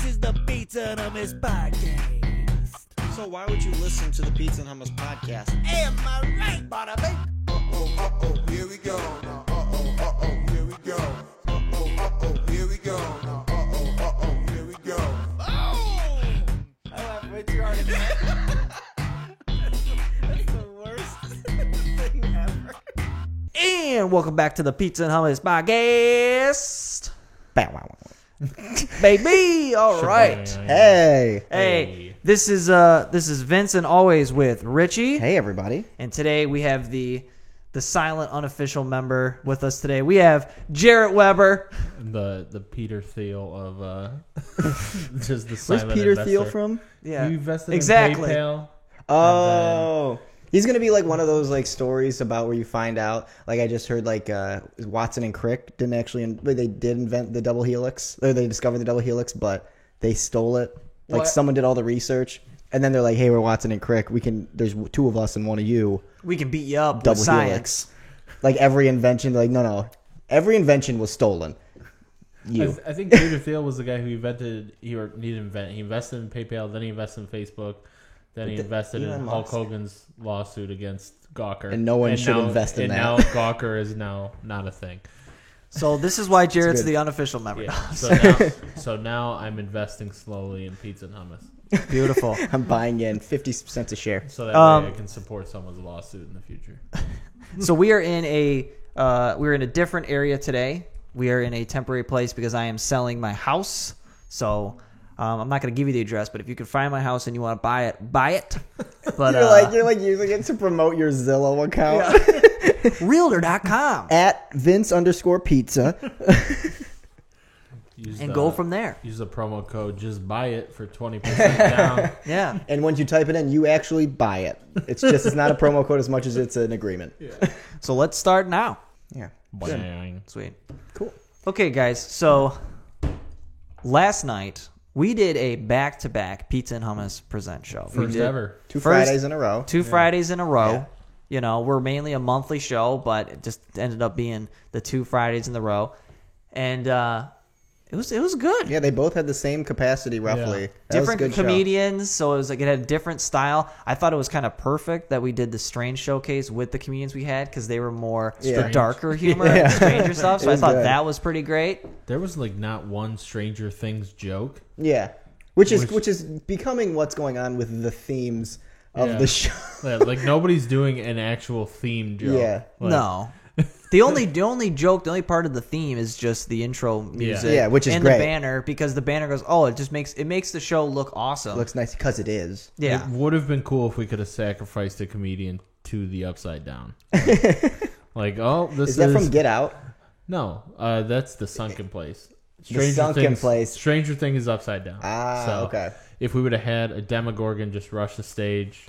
is the Pizza and Hummus Podcast. So why would you listen to the Pizza and Hummus Podcast? Am I right, bada bing? Here we go. Here we go. Here we go. Here we go. I laughed way too hard again. That's the worst thing ever. And welcome back to the Pizza and Hummus Podcast. Bow, wow, wow. Baby, all right. Hey. This is Vincent, always with Richie. Hey, everybody. And today we have the silent unofficial member with us today. We have Jarrett Weber. The Peter Thiel of just the Where's silent Peter investor. Thiel from? Yeah, You invested exactly. in PayPal. Oh. He's going to be like one of those like stories about where you find out, like I just heard like Watson and Crick didn't actually, they did invent the double helix, or they discovered the double helix, but they stole it. Like What? someone did all the research, and then they're like, hey, we're Watson and Crick. There's two of us and one of you. We can beat you up Double with helix. science. Like every invention, like, no. Every invention was stolen. You. I think Peter Thiel was the guy who invented. He invested in PayPal. Then he invested in Facebook. Then he invested in Elon Hulk Musk. Hogan's lawsuit against Gawker. And no one should invest in and that. now Gawker is now not a thing. So this is why Jarrett's good. the unofficial member. Yeah. So now I'm investing slowly in Pizza and Hummus, Beautiful. I'm buying in 50 cents a share. so that way I can support someone's lawsuit in the future. So we are in a different area today. We are in a temporary place because I am selling my house. So I'm not going to give you the address, but if you can find my house and you want to buy it. But You're like using it to promote your Zillow account Realtor.com at Vince_pizza. and go from there. Use the promo code Just Buy It for 20% down. Yeah. And once you type it in, you actually buy it. It's not a promo code as much as it's an agreement. So let's start now. Yeah. Bang. Sweet. Cool. Okay, guys. So last night we did a back-to-back Pizza and Hummus Present show. First ever. Two First- Fridays in a row. Two Fridays in a row. Yeah. You know, we're mainly a monthly show, but it just ended up being the 2 Fridays in a row. And it was good. Yeah, they both had the same capacity roughly. Yeah. That was a Different good show. comedians, so it was like it had a different style. I thought it was kind of perfect that we did the Strange showcase with the comedians we had because they were more the Strange. darker humor Yeah. and stranger stuff. So It I was thought good. that was pretty great. There was like not one Stranger Things joke. Yeah. Which is becoming what's going on with the themes of Yeah. the show. Yeah, like nobody's doing an actual theme joke. Yeah. Like, No. The only part of the theme is just the intro music, Yeah, which is and great. the banner because the banner goes, oh, it makes the show look awesome. Looks nice because it is. Yeah, It would have been cool if we could have sacrificed a comedian to the Upside Down. Like, oh, this Is that from Get Out? No, that's the Sunken Place. Sunken Place. Stranger Thing is Upside Down. Ah, okay. If we would have had a Demogorgon just rush the stage,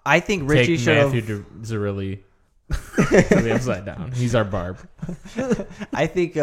I think Richie take should Matthew have. Zerilli to the Upside Down. He's our Barb. I think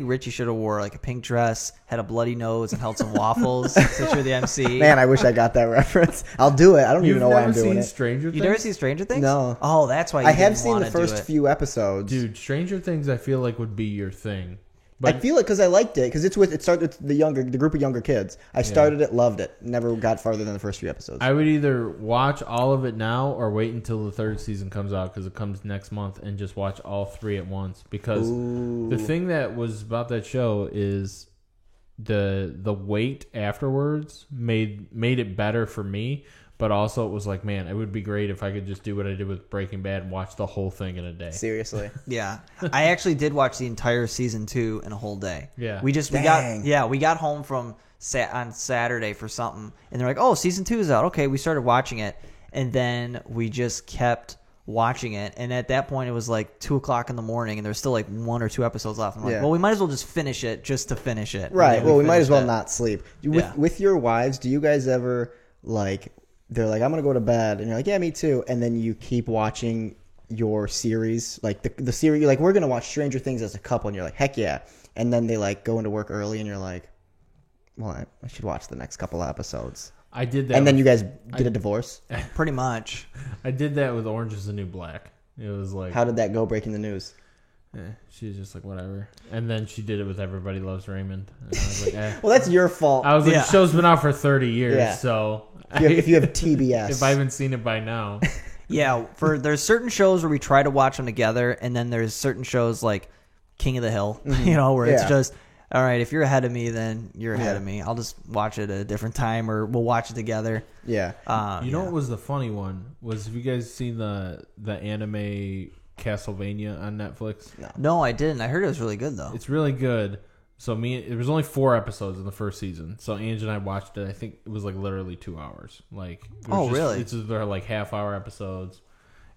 Richie should have wore like a pink dress, had a bloody nose, and held some waffles since you're the MC. Man, I wish I got that reference. I'll do it. I don't even know why I'm doing it. Stranger Things? You never seen Stranger Things? No. Oh, that's why you I have didn't seen the wanna do first it. few episodes. Dude, Stranger Things I feel like would be your thing. I But feel it because I liked it because it started with the group of younger kids. I started it, loved it, never got farther than the first few episodes. I would either watch all of it now or wait until the 3rd season comes out because it comes next month and just watch all 3 at once. Because the thing that was about that show is the wait afterwards made it better for me. But also it was like, man, it would be great if I could just do what I did with Breaking Bad and watch the whole thing in a day. Seriously. Yeah, I actually did watch the entire season 2 in a whole day. Yeah. we Dang. got home from on Saturday for something, and they're like, "Oh, season 2 is out." Okay, we started watching it, and then we just kept watching it. And at that point, it was like 2:00 in the morning, and there's still like 1 or 2 episodes left. I'm like, Yeah. well, we might as well just finish it just to finish it. Right. And Well, we might as well finished it. not sleep. Yeah. With your wives, do you guys ever like? They're like, I'm gonna go to bed, and you're like, yeah, me too. And then you keep watching your series, like the series. You're like, we're gonna watch Stranger Things as a couple, and you're like, heck yeah. And then they like go into work early, and you're like, well, I should watch the next couple of episodes. I did that. And then with, you guys get a divorce. Pretty much. I did that with Orange Is the New Black. It was like How did that go? Breaking the news. She's just like, whatever. And then she did it with Everybody Loves Raymond. And I was like, Well, that's your fault. I was like, Yeah. the show's been out for 30 years, Yeah. so if you have TBS. if I haven't seen it by now, Yeah, there's certain shows where we try to watch them together, and then there's certain shows like King of the Hill, where it's Yeah. just, all right, if you're ahead of me, then you're ahead Yeah. of me. I'll just watch it at a different time, or we'll watch it together. Yeah. you know what was the funny one? Was, have you guys seen the anime Castlevania on Netflix? No, I didn't. I heard it was really good, though. It's really good. So it was only 4 episodes in the first season. So Ange and I watched it. I think it was like literally 2 hours. Like, it was really? It's just, they're like half-hour episodes.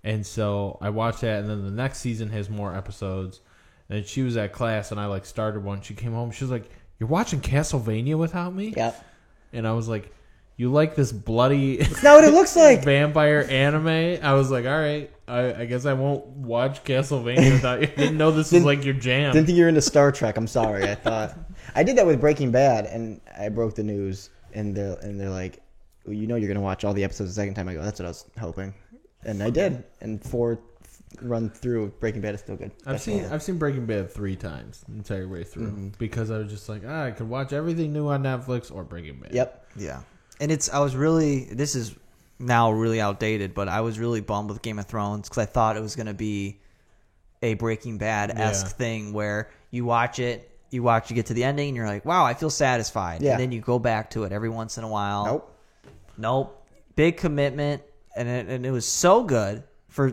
And so I watched that, and then the next season has more episodes. And she was at class, and I like started one. She came home. She was like, "You're watching Castlevania without me?" Yep. And I was like, "You like this bloody That's not what it looks like. vampire anime?" I was like, "All right, I guess I won't watch Castlevania without you." Didn't know this was like your jam. Didn't think you were into Star Trek. I'm sorry. I thought I did that with Breaking Bad, and I broke the news, and they're like, well, you know, you're gonna watch all the episodes the second time. I go, that's what I was hoping, and I did. And 4 run through Breaking Bad is still good. I've seen Breaking Bad 3 times the entire way through because I was just like, I could watch everything new on Netflix or Breaking Bad. Yep. Yeah. And this is now really outdated, but I was really bummed with Game of Thrones because I thought it was going to be a Breaking Bad-esque Yeah. thing where you watch it, you get to the ending, and you're like, wow, I feel satisfied. Yeah. And then you go back to it every once in a while. Nope. Big commitment, and it was so good for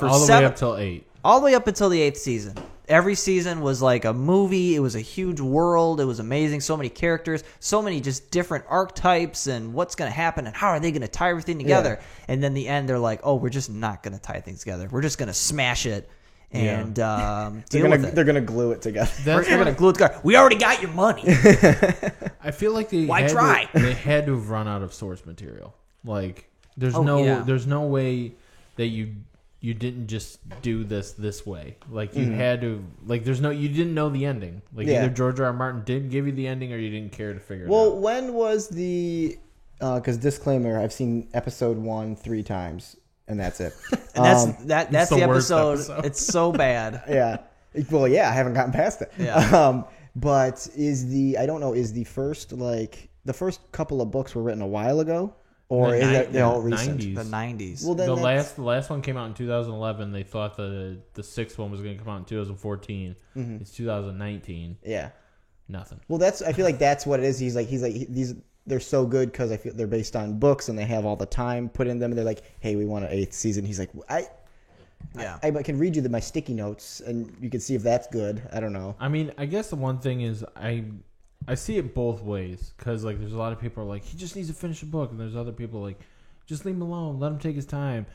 all the way up till 8. all the way up until the 8th season. Every season was like a movie. It was a huge world. It was amazing. So many characters, so many just different archetypes and what's going to happen and how are they going to tie everything together. Yeah. And then the end, they're like, oh, we're just not going to tie things together. We're just going to smash it and deal with it. They're gonna glue it together. We're going to glue it together. We already got your money. I feel like they Why had try? they had to have run out of source material. Like, there's Oh, yeah. there's no way that you didn't just do this way. Like, you had to, like, you didn't know the ending. Like, Yeah. either George R. R. Martin didn't give you the ending or you didn't care to figure it Well, out. when was the? Because disclaimer, I've seen episode 1 3 times, and that's it. And that's the the worst episode. episode. It's so bad. Yeah. Well, yeah, I haven't gotten past it. Yeah. But is the first, like, the first couple of books were written a while ago? Or is it they're all recent? 90s. The 90s. Well, then the that's- last one came out in 2011. They thought the 6th one was going to come out in 2014. It's 2019. Yeah. Nothing. Well, I feel like that's what it is. He's like these. They're so good because I feel they're based on books and they have all the time put in them. And they're like, hey, we want an 8th season. He's like, I can read you my sticky notes and you can see if that's good. I don't know. I mean, I guess the one thing is I see it both ways because, like, there's a lot of people are like, he just needs to finish a book, and there's other people like, just leave him alone, let him take his time.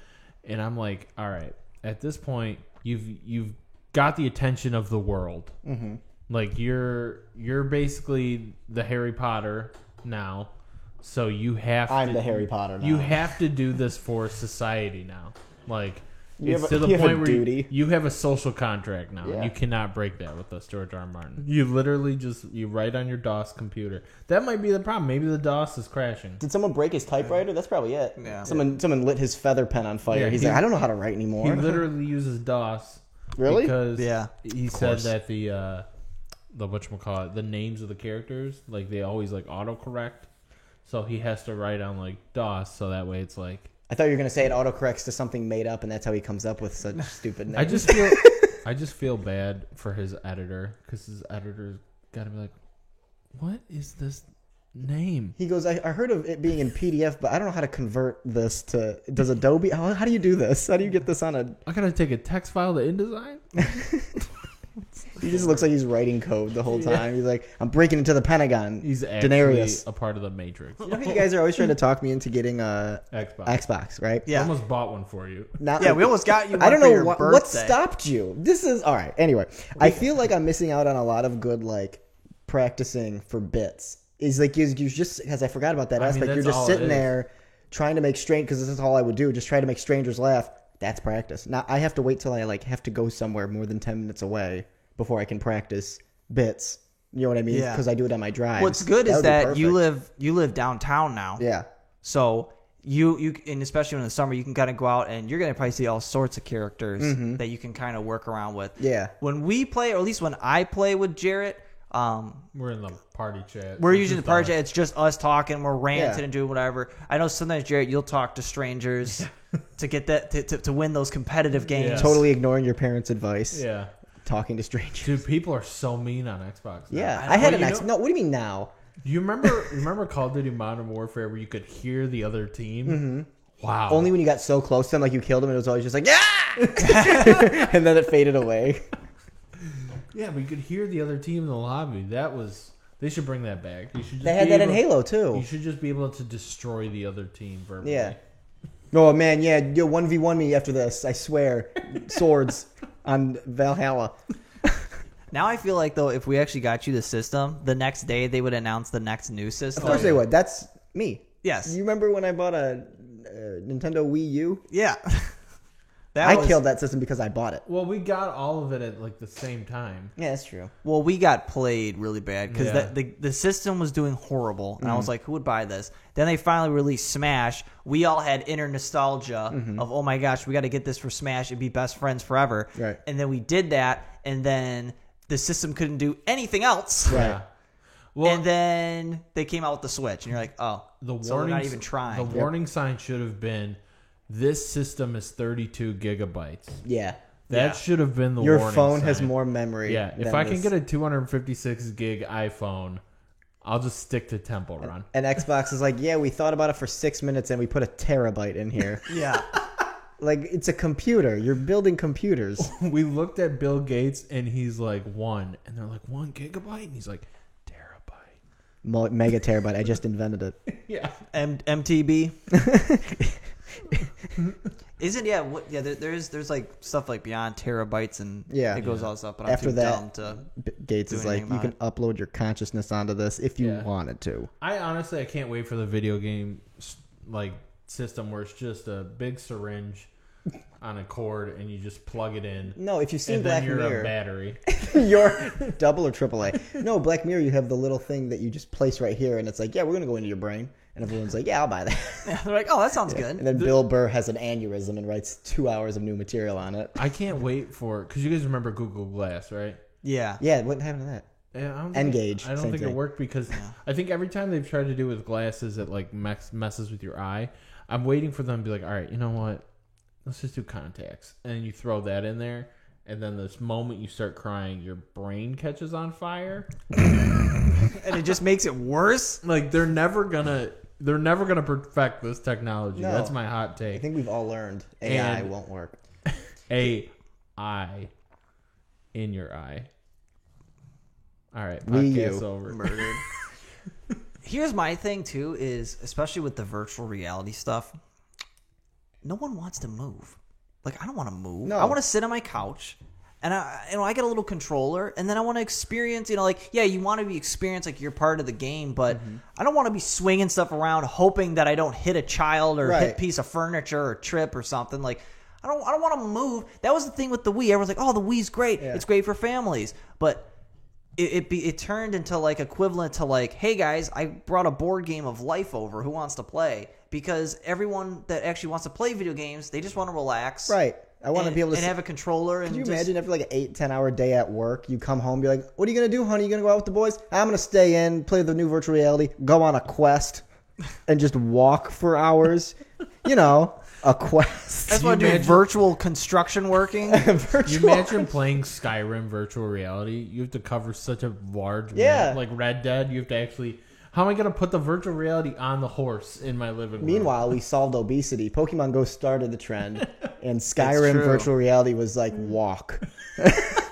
And I'm like, all right, at this point, you've got the attention of the world. Mm-hmm. Like, you're basically the Harry Potter now, so you have. I'm the Harry Potter now. You have to do this for society now. Like, You it's have to a- the you have a point where duty. you have a social contract now. Yeah. You cannot break that with us, George R. R. Martin. You literally you write on your DOS computer. That might be the problem. Maybe the DOS is crashing. Did someone break his typewriter? That's probably it. Yeah. Someone lit his feather pen on fire. Yeah, He's he- like, I don't know how to write He anymore. literally uses DOS. Really? Because Yeah, he said that the whatchamacallit, the names of the characters, like, they always like autocorrect. So he has to write on like DOS, so that way it's like. I thought you were gonna say it autocorrects to something made up, and that's how he comes up with such stupid names. I just feel bad for his editor because his editor's got to be like, what is this name? He goes, I heard of it being in PDF, but I don't know how to convert this to. Does Adobe? How do you do this? How do you get this on a? I gotta take a text file to InDesign. He just looks like he's writing code the whole time. He's like, I'm breaking into the Pentagon. He's actually Denarius. a part of the Matrix. You know how you guys are always trying to talk me into getting Xbox. Xbox, right? Yeah. I almost bought one for you. Not yeah. We almost got you. I don't one for know your what birthday. stopped you. This is all right. Anyway, I feel like I'm missing out on a lot of good like practicing for bits. Is like you just because I forgot about that I mean, aspect. You're that's just all it sitting is. there trying to make because this is all I would do. Just try to make strangers laugh. That's practice. Now I have to wait till I like have to go somewhere more than 10 minutes away before I can practice bits. You know what I mean? Yeah. Because I do it on my drive. What's good is that you live downtown now. Yeah. So you and especially in the summer, you can kind of go out and you're going to probably see all sorts of characters that you can kind of work around with. Yeah. When we play, or at least when I play with Jarrett, We're in the party chat. we're usually in the party chat. It's just us talking. We're ranting Yeah. and doing whatever. I know sometimes, Jarrett, you'll talk to strangers to get that to win those competitive games. Yeah. Totally ignoring your parents' advice. Yeah. Talking to strangers. Dude, people are so mean on Xbox now. Yeah. I I had Well, an you X. know- No, what do you mean now? You remember Call of Duty Modern Warfare where you could hear the other team? Mm-hmm. Wow. Only when you got so close to them, like you killed them, and it was always just like, yeah! And then it faded away. Yeah, but you could hear the other team in the lobby. They should bring that back. You should just They had be that in able- Halo, too. You should just be able to destroy the other team verbally. Yeah. Oh, man, yeah. You 1v1 me after this, I swear. Swords on Valhalla. Now I feel like, though, if we actually got you the system, the next day they would announce the next new system. Of course they would. That's me. Yes. You remember when I bought a Nintendo Wii U? Yeah. I killed that system because I bought it. Well, we got all of it at like the same time. Yeah, that's true. Well, we got played really bad because Yeah. the system was doing horrible, and I was like, "Who would buy this?" Then they finally released Smash. We all had inner nostalgia of, "Oh my gosh, we got to get this for Smash and be best friends forever." Right. And then we did that, and then the system couldn't do anything else. Right. Yeah. Well, And then they came out with the Switch, and you're like, "Oh, the so they're warning not even trying." The warning sign should have been, "This system is 32 gigabytes." Yeah. That Yeah. should have been the Your warning phone has sign. more memory. Yeah, if than I can this. get a 256 gig iPhone, I'll just stick to Temple Run. And Xbox is like, yeah, we thought about it for 6 minutes and we put a terabyte in here. yeah. Like, it's a computer. You're building computers. We looked at Bill Gates and he's like 1, and they're like 1 gigabyte, and he's like terabyte. Mega terabyte. I just invented it. Yeah, MTB. Isn't there's like stuff like beyond terabytes and Yeah. it goes all this up, but I'm After too that, dumb to Gates do is like, anything you can about upload your consciousness onto this if you Yeah. wanted to. I honestly can't wait for the video game like system where it's just a big syringe on a cord and you just plug it in. No, if you've seen And Black then you're a Mirror, battery. you're double or triple A. No, Black Mirror, you have the little thing that you just place right here, and it's like, yeah, we're gonna go into your brain, and everyone's like, yeah, I'll buy that. They're like, "Oh, that sounds good." And then Bill Burr has an aneurysm and writes 2 hours of new material on it. I can't wait for, because you guys remember Google Glass, right? Yeah. Yeah, what happened to that? Yeah, I don't Engage, I don't same think it thing. worked because I think every time they've tried to do it with glasses, it like messes with your eye. I'm waiting for them to be like, all right, you know what? Let's just do contacts, and then you throw that in there, and then this moment you start crying, your brain catches on fire. And it just makes it worse. Like they're never gonna perfect this technology. No. That's my hot I take. think we've all learned AI And- won't work. AI in your eye. All right, Wii U. podcast over. Murdered. Here's my thing too is, especially with the virtual reality stuff, no one wants to move. Like, I don't want to move. No. I want to sit on my couch and I get a little controller and then I want to experience, like, yeah, you want to be experienced like you're part of the game, but I don't want to be swinging stuff around hoping that I don't hit a child or hit Right. a piece of furniture or trip or something. Like, I don't want to move. That was the thing with the Wii. Everyone's like, "Oh, the Wii's great. Yeah. It's great for families." But it turned into like equivalent to like, "Hey guys, I brought a board game of life over. Who wants to play?" Because everyone that actually wants to play video games, they just want to relax, Right. I want to be able to and have a controller. And Can you just, imagine after like an 8-10 hour day at work, you come home, be like, what are you going to do, honey? You going to go out with the boys? I'm going to stay in, play the new virtual reality, go on a quest, and just walk for hours. A quest. That's what I do. imagine- Virtual construction working. You imagine playing Skyrim virtual reality? You have to cover such a large Yeah. map. Like Red Dead, you have to actually... How am I going to put the virtual reality on the horse in my living room? Meanwhile, we solved obesity. Pokemon Go started the trend, and Skyrim true. virtual reality was like walk.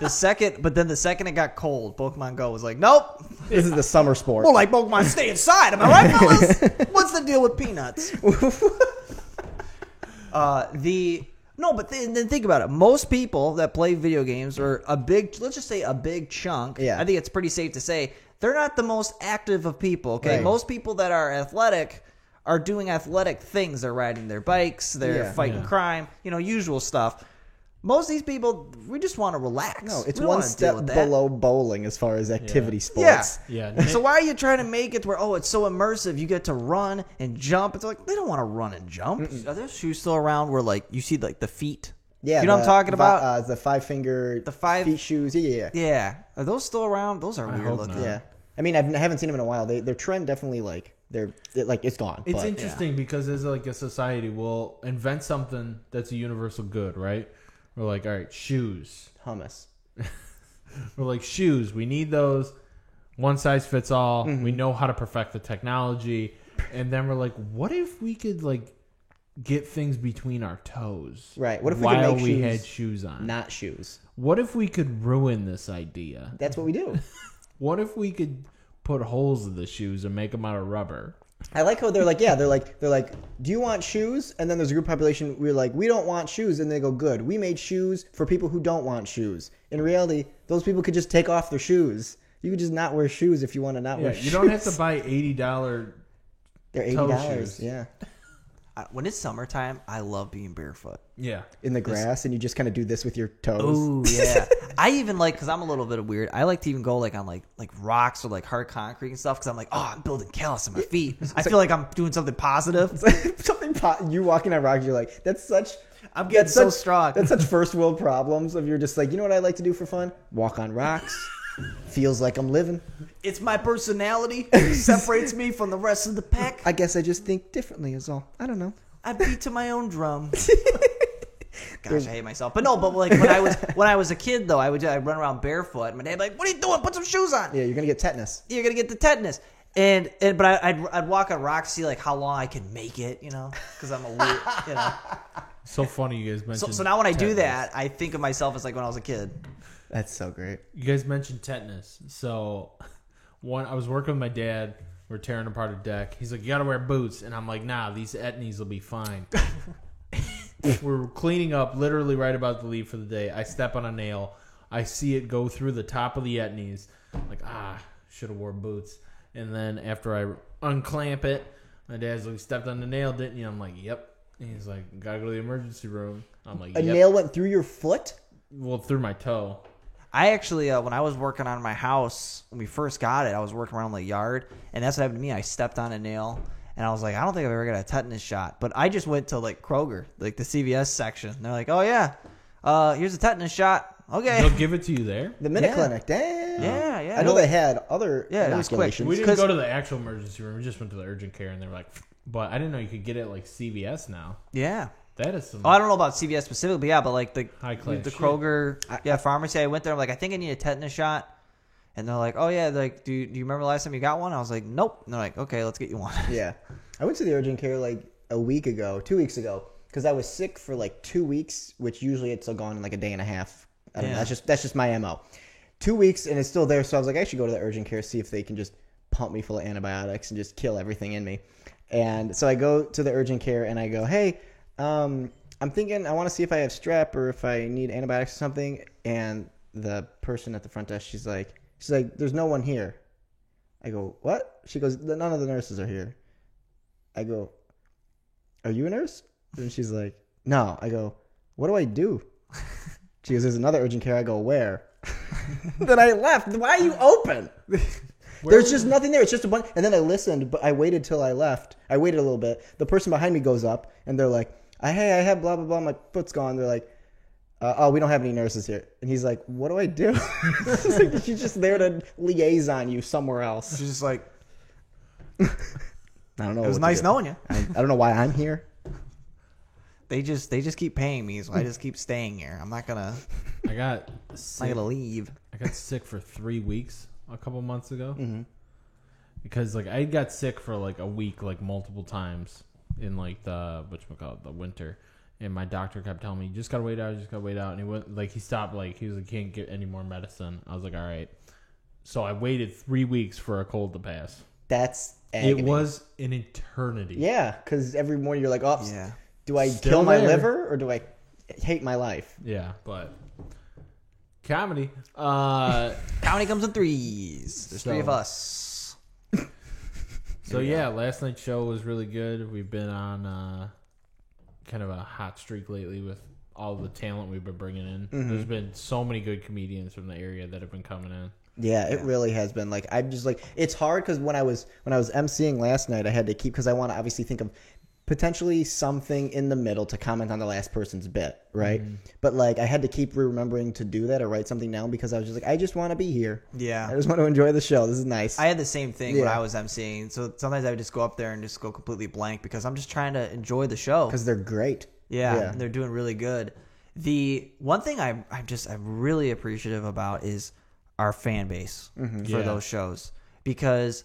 the second it got cold, Pokemon Go was like, "Nope." This is the summer sport. More like Pokemon stay inside. Am I right, fellas? What's the deal with peanuts? Then think about it. Most people that play video games are let's just say a big chunk. Yeah. I think it's pretty safe to say they're not the most active of people. Okay, Right. most people that are athletic are doing athletic things. They're riding their bikes. They're Yeah. fighting Yeah. crime. Usual stuff. Most of these people, we just want to relax. No, it's We don't one wanna deal step with that. below bowling as far as activity Yeah. sports. Yeah. So why are you trying to make it where it's so immersive? You get to run and jump. It's like they don't want to run and jump. Are there shoes still around where like you see like the feet? Yeah, you know what I'm talking about? The 5-finger, The five- feet shoes. Yeah. Yeah, are those still around? Those are I weird hope looking. not. Yeah. I mean, I haven't seen them in a while. Their trend definitely it's gone. It's but, interesting because as like a society, we'll invent something that's a universal good, right? We're like, all right, shoes. hummus. We're like, shoes. We need those. One size fits all. Mm-hmm. We know how to perfect the technology. And then we're like, what if we could like get things between our toes? Right. What if we could while make we shoes had shoes on? Not shoes. What if we could ruin this idea? That's what we do. What if we could put holes in the shoes and make them out of rubber? I like how they're like, do you want shoes? And then there's a group population. We're like, we don't want shoes, and they go, good. We made shoes for people who don't want shoes. In reality, those people could just take off their shoes. You could just not wear shoes if you want to not Yeah, wear shoes. you don't have to buy $80. They're toe $80. shoes. Yeah, When it's summertime, I love being barefoot. Yeah. in the grass, and you just kind of do this with your toes. Oh yeah, I even like because I'm a little bit of weird. I like to even go like on like rocks or like hard concrete and stuff because I'm like, I'm building callus on my feet. I feel like I'm doing something positive. You walking on rocks, you're like, that's such. I'm getting That's so such- strong. That's such first world problems. Of you're just like, you know what I like to do for fun? Walk on rocks. Feels like I'm living. It's my personality that separates me from the rest of the pack. I guess I just think differently is all. I don't know. I beat to my own drum. Gosh, I hate myself. But no, but like when I was a kid though, I'd run around barefoot. And my dad would be like, "What are you doing? Put some shoes on. Yeah, you're gonna get tetanus. You're gonna get the tetanus." But I'd walk on rocks, see like how long I can make it, because I'm a weird, So funny you guys mentioned. So now when I do tetanus. that, I think of myself as like when I was a kid. That's so great. You guys mentioned tetanus. So, I was working with my dad. We're tearing apart a deck. He's like, "You gotta wear boots," and I'm like, "Nah, these etnies will be fine." We're cleaning up, literally right about to leave for the day. I step on a nail. I see it go through the top of the etnies. I'm like, should have wore boots. And then after I unclamp it, my dad's like, "Stepped on the nail, didn't you?" I'm like, "Yep." And he's like, "Gotta go to the emergency room." I'm like, A "Yep." nail went through your foot? Well, through my toe. I actually, when I was working on my house, when we first got it, I was working around the yard, and that's what happened to me. I stepped on a nail, and I was like, I don't think I've ever got a tetanus shot. But I just went to, like, Kroger, like the CVS section. And they're like, oh, yeah, here's a tetanus shot. Okay. They'll give it to you there. The minute Yeah. clinic. Damn. Yeah. I know they had other Yeah, it was quick. inoculations. We didn't 'Cause- go to the actual emergency room. We just went to the urgent care, and they were like, but I didn't know you could get it like CVS now. Yeah. That is some. Oh, I don't know about CVS specifically, but yeah, but like the High-class the shit. Kroger pharmacy. I went there. I'm like, I think I need a tetanus shot, and they're like, oh yeah, like do you remember the last time you got one? I was like, nope. And they're like, okay, let's get you one. Yeah. I went to the urgent care like 2 weeks ago, because I was sick for like 2 weeks, which usually it's gone in like a day and a half. I don't know. Yeah. That's just my MO. 2 weeks and it's still there. So I was like, I should go to the urgent care, see if they can just pump me full of antibiotics and just kill everything in me. And so I go to the urgent care and I go, hey, I'm thinking I want to see if I have strep or if I need antibiotics or something. And the person at the front desk, she's like, there's no one here. I go, what? She goes, none of the nurses are here. I go, are you a nurse? And she's like, no. I go, what do I do? She goes, there's another urgent care. I go, where? Then I left. Why are you open? There's just nothing there. It's just a bunch. And then I listened, but I waited till I left. I waited a little bit. The person behind me goes up, and they're like, hey, I have blah, blah, blah. My foot's gone. They're like, oh, we don't have any nurses here. And he's like, what do I do? It's like, she's just there to liaison you somewhere else. She's just like, I don't know. it was what to nice do. knowing you. I don't know why I'm here. They just keep paying me, so I just keep staying here. I'm not gonna I got sick. leave. I got sick for 3 weeks a couple months ago Mm-hmm. because like I got sick for like a week, like multiple times in like the the winter, and my doctor kept telling me, you just gotta wait out, and he went like he stopped, like he was like, can't get any more medicine. I was like, all right. So I waited 3 weeks for a cold to pass. That's agony. It was an eternity. Yeah, because every morning you're like, oh, Yeah. do I Still kill my there. liver or do I hate my life? Yeah, but comedy. Comedy comes in threes. There's three of So- us. So yeah, last night's show was really good. We've been on kind of a hot streak lately with all the talent we've been bringing in. Mm-hmm. There's been so many good comedians from the area that have been coming in. Yeah, it really has been. Like, I'm just like, it's hard because when I was emceeing last night, I had to keep, because I want to obviously think of potentially something in the middle to comment on the last person's bit, right? But like, I had to keep remembering to do that or write something down because I was just like, I just want to be here. Yeah. I just want to enjoy the show. This is nice. I had the same thing when Yeah. I was emceeing. So sometimes I would just go up there and just go completely blank because I'm just trying to enjoy the show. Because they're great. Yeah, Yeah. and they're doing really good. The one thing I'm really appreciative about is our fan base for Yeah. those shows, because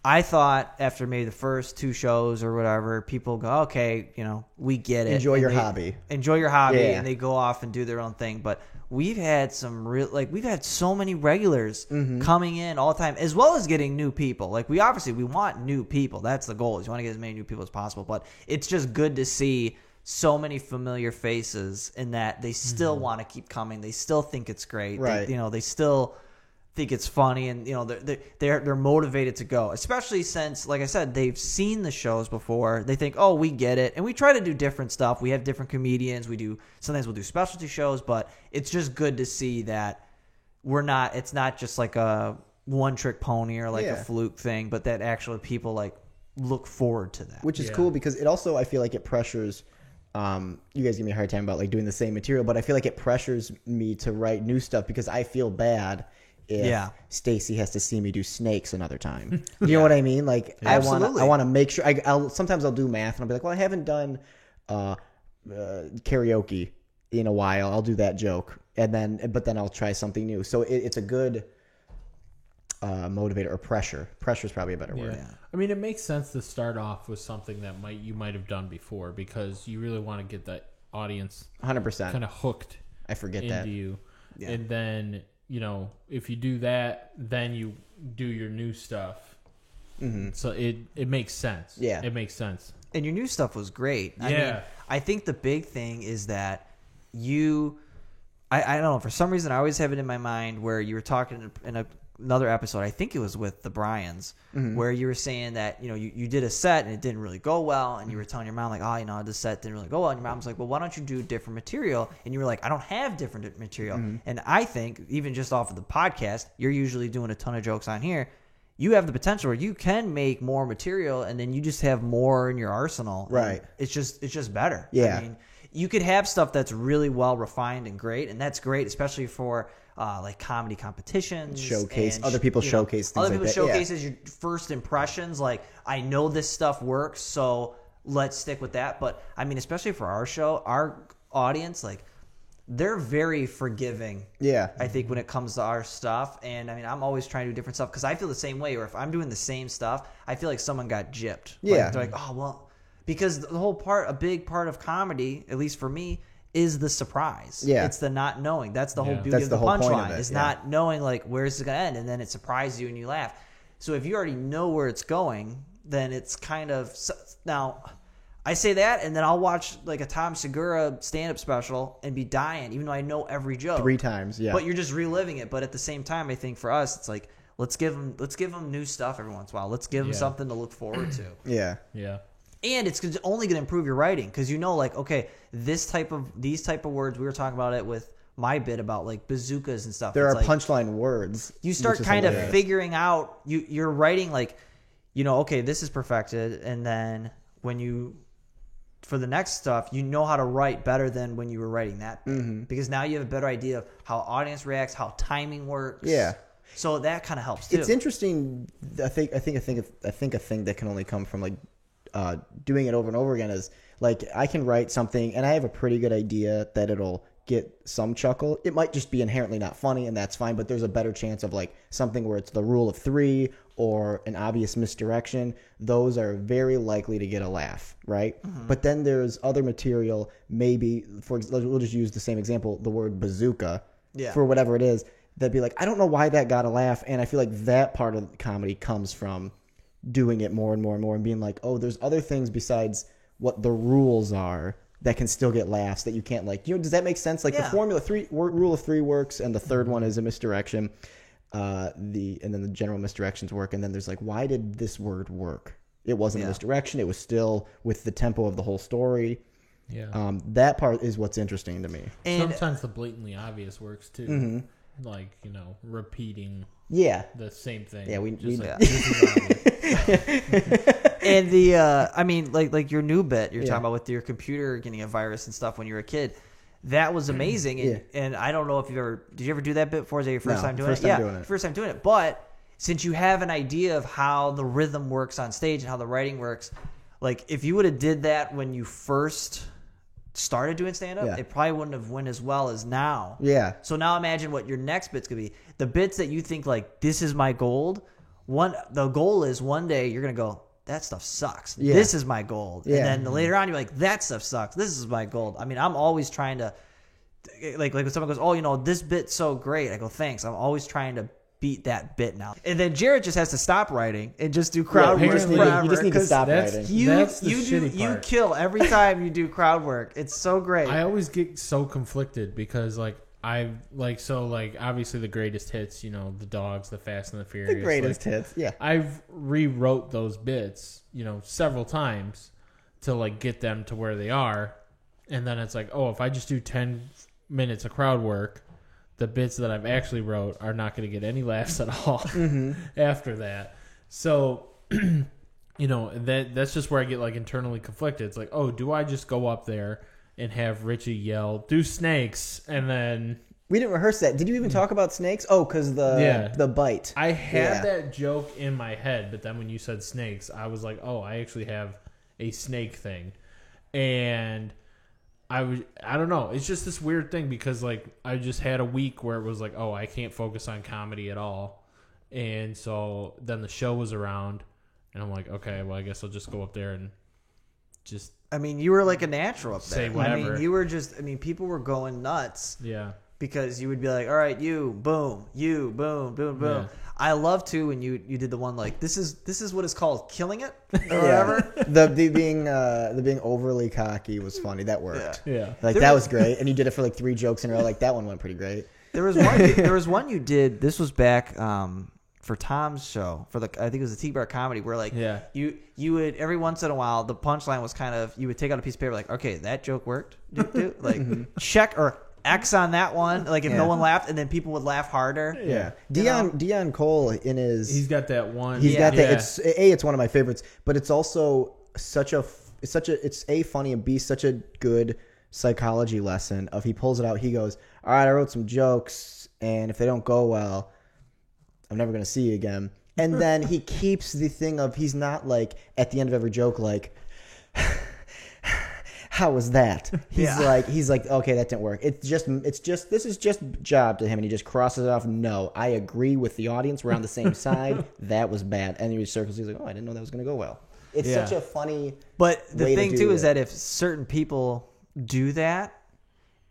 I thought after maybe the first 2 shows or whatever, people go, okay, we get it. Enjoy And your hobby. Enjoy your hobby, Yeah. and they go off and do their own thing. But we've had we've had so many regulars coming in all the time, as well as getting new people. Like, we want new people. That's the goal, is you want to get as many new people as possible. But it's just good to see so many familiar faces, in that they still want to keep coming. They still think it's great. Right. They still think it's funny, and they're motivated to go, especially since, like I said, they've seen the shows before. They think, oh, we get it. And we try to do different stuff. We have different comedians. Sometimes we'll do specialty shows, but it's just good to see that it's not just like a one trick pony or like a Yeah. fluke thing, but that actually people like look forward to that. Which is Yeah. cool because it also, I feel like it pressures, you guys give me a hard time about like doing the same material, but I feel like it pressures me to write new stuff because I feel bad if Yeah. Stacy has to see me do snakes another time. You know what I mean? Like, I Absolutely. want to make sure. Sometimes I'll do math and I'll be like, well, I haven't done karaoke in a while. I'll do that joke, but then I'll try something new. So it's a good motivator, or pressure. Pressure is probably a better word. Yeah. I mean, it makes sense to start off with something that you might have done before, because you really want to get that audience 100%. kind of hooked I forget into that. you. Yeah. And then, if you do that, then you do your new stuff. So it makes sense. Yeah. It makes sense. And your new stuff was great. I mean, Yeah. I think the big thing is that I don't know, for some reason I always have it in my mind where you were talking in another episode, I think it was with the Bryans, where you were saying that, you did a set and it didn't really go well, and you were telling your mom like, oh, this set didn't really go well, and your mom's like, well, why don't you do different material? And you were like, I don't have different material. And I think, even just off of the podcast, you're usually doing a ton of jokes on here. You have the potential where you can make more material, and then you just have more in your arsenal. And Right. it's just better. Yeah. I mean, you could have stuff that's really well refined and great, and that's great, especially for like comedy competitions, Showcase and, other people showcase things other like people that. Yeah. showcases your first impressions. Like, I know this stuff works, so let's stick with that. But I mean, especially for our show, our audience, like, they're very forgiving. Yeah. I think when it comes to our stuff, and I mean, I'm always trying to do different stuff because I feel the same way. Or if I'm doing the same stuff, I feel like someone got gypped. Yeah. Like, they're like, oh well, because a big part of comedy, at least for me, is the surprise. Yeah. It's the not knowing. That's the whole Yeah. beauty That's of the the whole point of punchline. it, Is yeah. not knowing like where's it gonna end, and then it surprises you and you laugh. So if you already know where it's going, then it's kind of now. I say that, and then I'll watch like a Tom Segura stand-up special and be dying, even though I know every joke 3 times. Yeah. But you're just reliving it. But at the same time, I think for us, it's like let's give them new stuff every once in a while. Let's give them Yeah. something to look forward to. yeah. Yeah. And it's only going to improve your writing because like, okay, these type of words, we were talking about it with my bit about like bazookas and stuff. There It's are like, punchline words. you start which is kind of hilarious. figuring out you're writing like, okay, this is perfected, and then when you for the next stuff, you know how to write better than when you were writing that bit. Because now you have a better idea of how audience reacts, how timing works. Yeah. So that kind of helps too. It's interesting. I think a thing that can only come from like doing it over and over again is like I can write something and I have a pretty good idea that it'll get some chuckle. It might just be inherently not funny, and that's fine. But there's a better chance of like something where it's the rule of 3 or an obvious misdirection. Those are very likely to get a laugh, right? But then there's other material. Maybe we'll just use the same example, the word bazooka, Yeah. for whatever it is. That'd be like, I don't know why that got a laugh, and I feel like that part of comedy comes from doing it more and more and more, and being like, oh, there's other things besides what the rules are that can still get laughs that you can't like. Does that make sense? Like the rule of 3 works, and the third one is a misdirection. And then the general misdirections work, and then there's like, why did this word work? It wasn't a misdirection. It was still with the tempo of the whole story. Yeah. That part is what's interesting to me. And Sometimes the blatantly obvious works too. Mm-hmm. Like, repeating Yeah. the same thing. Yeah, Just yeah. this is obvious. and the I mean, like your new bit you're Yeah. talking about with your computer getting a virus and stuff when you were a kid. That was amazing, and, Yeah. and I don't know if did you ever do that bit before? Is that your first No, time doing first it? time doing it. First time doing it. But since you have an idea of how the rhythm works on stage and how the writing works, like if you would have did that when you first started doing stand up, Yeah. it probably wouldn't have went as well as now. Yeah. So now imagine what your next bit's gonna be. The bits that you think like this is my gold. The goal is one day you're gonna go, that stuff sucks. Yeah. This is my gold. Yeah. And then later on you're like, that stuff sucks. This is my gold. I mean, I'm always trying to like when someone goes, oh, this bit's so great. I go, thanks. I'm always trying to beat that bit now. And then Jared just has to stop writing and just do crowd you work just need forever. you just need to 'cause stop that's- writing. That's the You shitty part. kill every time you do crowd work. It's so great. I always get so conflicted because obviously the greatest hits, the Dogs, the Fast and the Furious. The greatest hits. Yeah. I've rewrote those bits, several times to get them to where they are. And then it's like, oh, if I just do 10 minutes of crowd work, the bits that I've actually wrote are not going to get any laughs at all after that. So, that's just where I get internally conflicted. It's like, oh, do I just go up there and have Richie yell, do snakes, and then We didn't rehearse that. Did you even talk about snakes? Oh, because the bite. I had Yeah. that joke in my head, but then when you said snakes, I was like, oh, I actually have a snake thing. And I don't know. It's just this weird thing because I just had a week where it was like, oh, I can't focus on comedy at all. And so then the show was around and I'm like, okay, well, I guess I'll just go up there and just, I mean, you were like a natural up there. Say whatever. I mean, you were just. I mean, people were going nuts yeah. because you would be like, "All right, you boom, boom, boom." Yeah. I love too when you did the one like this is what is called killing it or Yeah. whatever. the being overly cocky was funny. That worked. Yeah. That was great. And you did it for 3 jokes in a row. That one went pretty great. There was one you did. This was back for Tom's show for I think it was the T-Bar comedy where Yeah. you would every once in a while the punchline was kind of you would take out a piece of paper like, okay, that joke worked, check or X on that one, if Yeah. no one laughed, and then people would laugh harder. Yeah. You know? Dion Cole in his He's got that one. he's got that. Yeah. It's one of my favorites, but it's also it's A, funny, and B, such a good psychology lesson of he pulls it out. He goes, all right, I wrote some jokes, and if they don't go well, I'm never going to see you again. And then he keeps the thing of he's not at the end of every joke how was that? He's like, okay, that didn't work. It's just this is just job to him, and he just crosses it off. No, I agree with the audience. We're on the same side. That was bad. And he circles. He's like, oh, I didn't know that was going to go well. It's Yeah. such a funny. But the way to thing do too is it. that if certain people do that,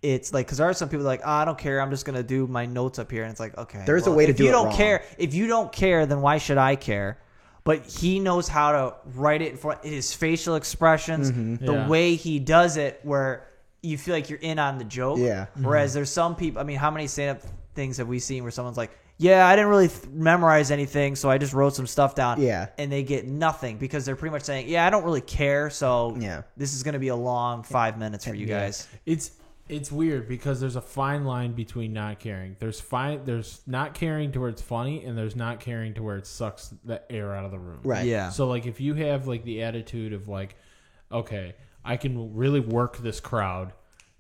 it's because there are some people like, oh, I don't care. I'm just gonna do my notes up here, and it's like, okay, There's a way to if do you it don't wrong. care. If you don't care, then why should I care? But he knows how to write it for his facial expressions, the Yeah. way he does it, where you feel like you're in on the joke. Yeah. Whereas there's some people. I mean, how many stand-up things have we seen where someone's like, yeah, I didn't really memorize anything, so I just wrote some stuff down. Yeah. And they get nothing because they're pretty much saying, yeah, I don't really care, so Yeah. this is going to be a long 5 minutes for you guys. It's weird because there's a fine line between not caring. There's not caring to where it's funny, and there's not caring to where it sucks the air out of the room. Right. Yeah. So if you have the attitude of okay, I can really work this crowd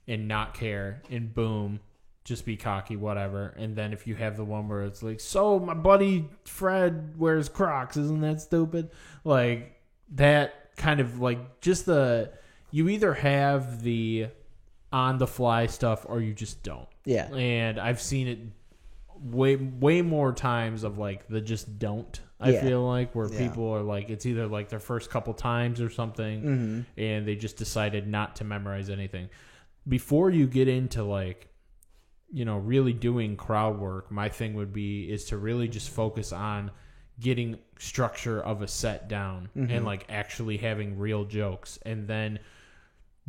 and not care, and boom, just be cocky, whatever. And then if you have the one where it's so my buddy Fred wears Crocs, isn't that stupid? That kind of just you either have the on the fly stuff or you just don't. Yeah. And I've seen it way more times of the just don't. I Yeah. feel where Yeah. people are it's either their first couple times or something, and they just decided not to memorize anything. Before you get into really doing crowd work, my thing is to really just focus on getting structure of a set down and actually having real jokes, and then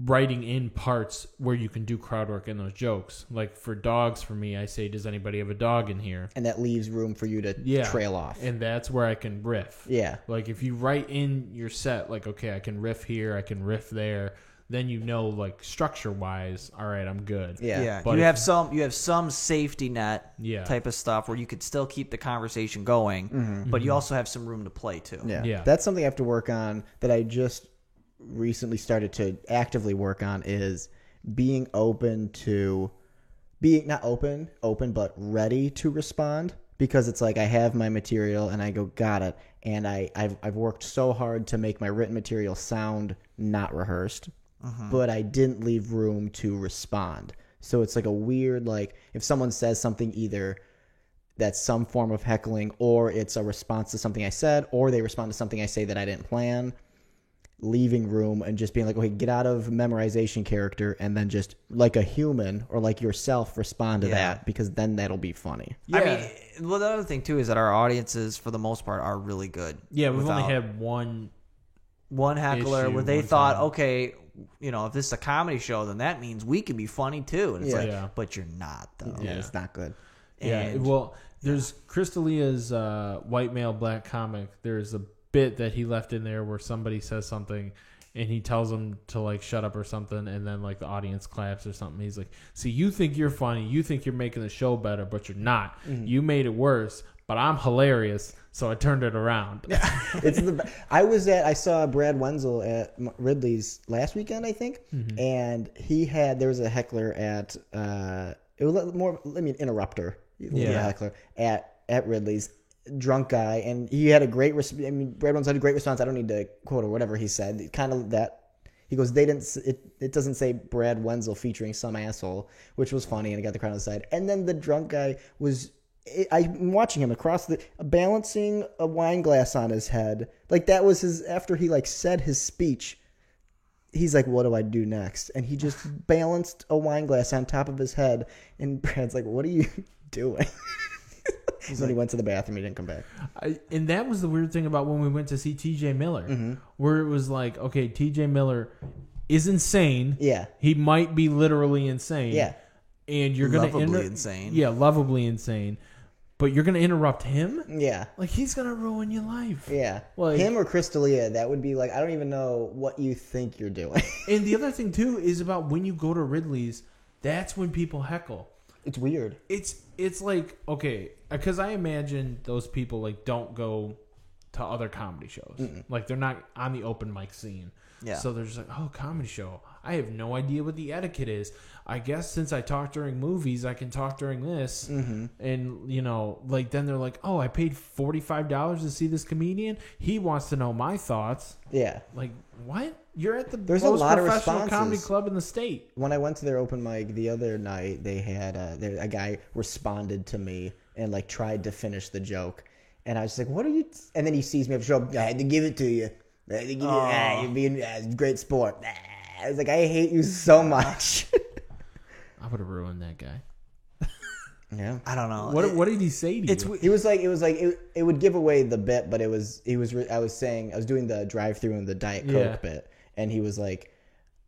writing in parts where you can do crowd work in those jokes. For dogs, for me, I say, does anybody have a dog in here? And that leaves room for you to trail off. And that's where I can riff. Yeah. If you write in your set, okay, I can riff here, I can riff there. then you know, like, structure-wise, all right, I'm good. Yeah. But you if- have some safety net Yeah. type of stuff where you could still keep the conversation going, but you also have some room to play too. Yeah. Yeah. That's something I have to work on that I just recently started to actively work on is being open to being not open, but ready to respond, because it's like I have my material and I go, got it. And I've worked so hard to make my written material sound not rehearsed, but I didn't leave room to respond. So it's like a weird, like if someone says something either that's some form of heckling or it's a response to something I said, or they respond to something I say that I didn't plan, leaving room and just being like, okay, get out of memorization character and then just like a human or like yourself respond to Yeah. that, because then that'll be funny. Yeah. I mean, well, the other thing too is that our audiences, for the most part, are really good. Yeah, we've without only had one. one heckler issue where they one thought, time. okay, if this is a comedy show, then that means we can be funny too. And it's Yeah. like, Yeah. but you're not though. Yeah, it's not good. Yeah, And- well, there's Chris D'Elia's White Male Black Comic. There's a bit that he left in there where somebody says something and he tells them to like shut up or something, and then like the audience claps or something. He's like, see, you think you're funny, you think you're making the show better, but you're not. You made it worse, but I'm hilarious, so I turned it around. It's I saw Brad Wenzel at Ridley's last weekend, I think, and there was a heckler at it was more, interrupter, Yeah. heckler at Ridley's, drunk guy, and he had a great Brad Wenzel had a great response. I don't need to quote or whatever he said, kind of that. He goes, it doesn't say Brad Wenzel featuring some asshole, which was funny, and it got the crowd on the side. And then the drunk guy I'm watching him across balancing a wine glass on his head. Like that was after he like said his speech, he's like, what do I do next? And he just balanced a wine glass on top of his head. And Brad's like, what are you doing? When he went to the bathroom, he didn't come back. And that was the weird thing about when we went to see TJ Miller, where it was like, okay, TJ Miller is insane. Yeah. He might be literally insane. Yeah. And you're going to Lovably insane. Yeah, lovably insane. But you're going to interrupt him? Yeah. Like, he's going to ruin your life. Yeah. Like- Him or Chris D'Elia, that would be like, I don't even know what you think you're doing. And the other thing, too, is about when you go to Ridley's, that's when people heckle. It's weird. It's like, okay, because I imagine those people, like, don't go to other comedy shows. Like, they're not on the open mic scene. Yeah. So they're just like, oh, comedy show. I have no idea what the etiquette is. I guess since I talk during movies, I can talk during this. And, like, then they're like, oh, I paid $45 to see this comedian? He wants to know my thoughts. Yeah. Like, what? You're at the There's a most lot of professional responses. comedy club in the state. When I went to their open mic the other night, they had a guy responded to me and like tried to finish the joke, and I was just like, "What are you?" And then he sees me up show. I had to give it to you. I had to give you're being a great sport. I was like, I hate you so much. I would have ruined that guy. Yeah. I don't know. What did he say to you? It was like it would give away the bit, but I was doing the drive-through and the Diet Coke bit, and he was like,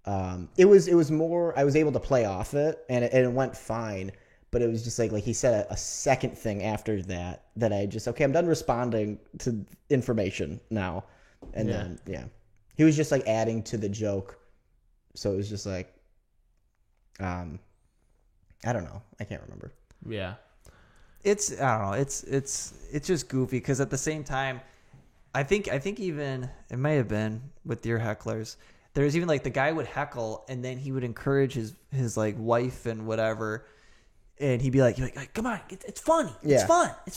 it was more, I was able to play off it, and it went fine, but it was just like he said a second thing after that I just, okay, I'm done responding to information now, and then he was just like adding to the joke, so it was just like, I don't know, I can't remember. Yeah. I don't know. It's just goofy because at the same time, I think even it may have been with your hecklers. There's even like the guy would heckle and then he would encourage his like wife and whatever, and he'd be like, come on, it's funny, it's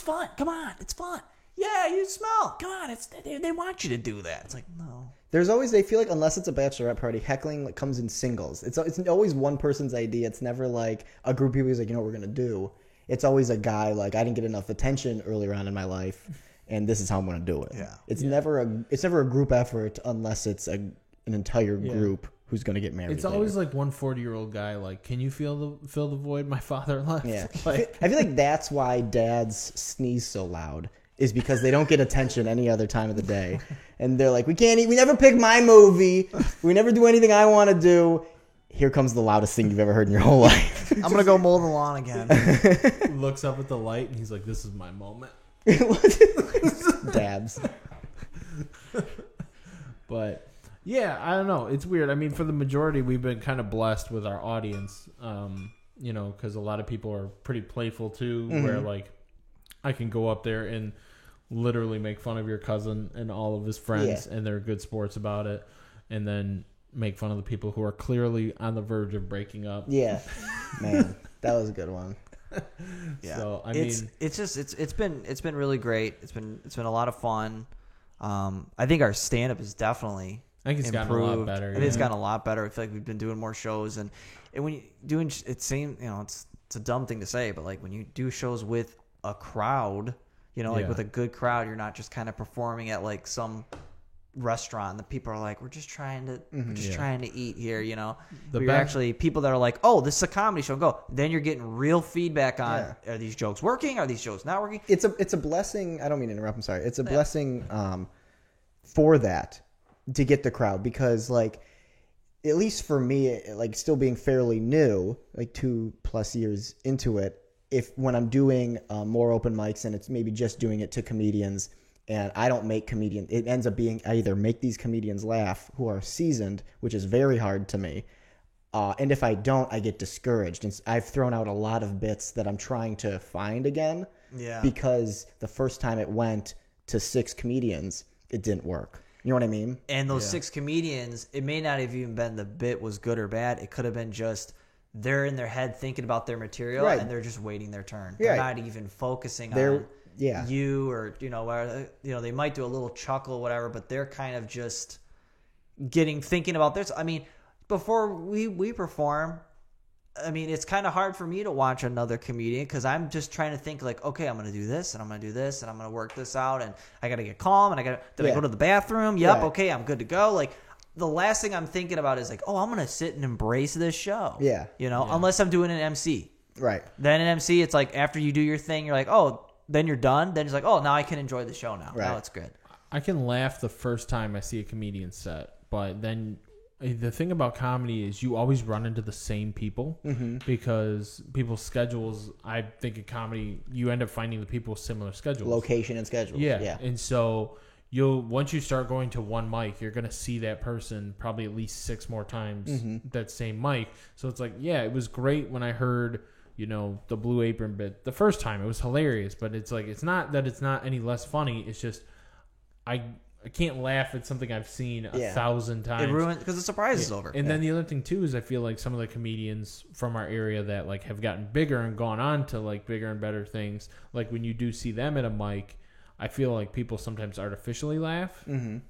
fun, come on, it's fun. Yeah, you smell. Come on, they want you to do that. It's like, no. There's always, they feel like unless it's a bachelorette party, heckling like comes in singles. It's always one person's idea. It's never like a group of people who's like, you know what we're gonna do. It's always a guy like, I didn't get enough attention earlier on in my life, and this is how I'm gonna do it. Yeah. It's never a group effort unless it's an entire group who's gonna get married. It's always like one 40-year-old guy like, can you fill the void my father left? Yeah. Like, I feel like that's why dads sneeze so loud, is because they don't get attention any other time of the day. And they're like, we can't eat, we never pick my movie, we never do anything I want to do. Here comes the loudest thing you've ever heard in your whole life. I'm gonna go mow the lawn again. looks up at the light and he's like, this is my moment. Dabs. But Yeah, I don't know. It's weird. I mean, for the majority, we've been kind of blessed with our audience, because a lot of people are pretty playful too, where like I can go up there and literally make fun of your cousin and all of his friends, and they're good sports about it, and then make fun of the people who are clearly on the verge of breaking up. Yeah, man, that was a good one. Yeah. So I mean, it's been really great. It's been a lot of fun. I think our stand up is definitely I think it's gotten a lot better. I think it's gotten a lot better. I feel like we've been doing more shows, and when you doing it seems it's a dumb thing to say, but like when you do shows with a crowd, with a good crowd, you're not just kind of performing at like some restaurant and the people are like, we're just trying to eat here, but you're actually people that are like, oh, this is a comedy show, go, then you're getting real feedback on are these jokes working, are these jokes not working. It's a blessing. I don't mean to interrupt, I'm sorry. It's a blessing for that, to get the crowd, because like at least for me, like still being fairly new, like 2+ years into it, when I'm doing more open mics and it's maybe just doing it to comedians, and I don't make comedians, it ends up being I either make these comedians laugh who are seasoned, which is very hard to me, and if I don't, I get discouraged. And I've thrown out a lot of bits that I'm trying to find again, because the first time it went to 6 comedians, it didn't work. You know what I mean? And those 6 comedians, it may not have even been the bit was good or bad. It could have been just they're in their head thinking about their material, and they're just waiting their turn. They're not even focusing on you, or where they might do a little chuckle, whatever, but they're kind of just thinking about this. I mean, before we perform, I mean, it's kind of hard for me to watch another comedian because I'm just trying to think like, okay, I'm going to do this and I'm going to do this and I'm going to work this out and I got to get calm and I go to the bathroom? Yep. Okay. I'm good to go. Like the last thing I'm thinking about is like, oh, I'm going to sit and embrace this show. Yeah. Unless I'm doing an MC. Right. Then an MC, it's like after you do your thing, you're like, oh, then you're done. Then it's like, oh, now I can enjoy the show now. Right. Now it's good. I can laugh the first time I see a comedian set, but then the thing about comedy is you always run into the same people because people's schedules, I think in comedy, you end up finding the people with similar schedules. Location and schedules. Yeah. And so once you start going to one mic, you're going to see that person probably at least 6 more times that same mic. So it's like, yeah, it was great when I heard, the Blue Apron bit the first time. It was hilarious, but it's like, it's not that it's not any less funny. It's just, I can't laugh at something I've seen 1,000 times. It ruined because the surprise is over. And then the other thing too is I feel like some of the comedians from our area that like have gotten bigger and gone on to like bigger and better things. Like when you do see them at a mic, I feel like people sometimes artificially laugh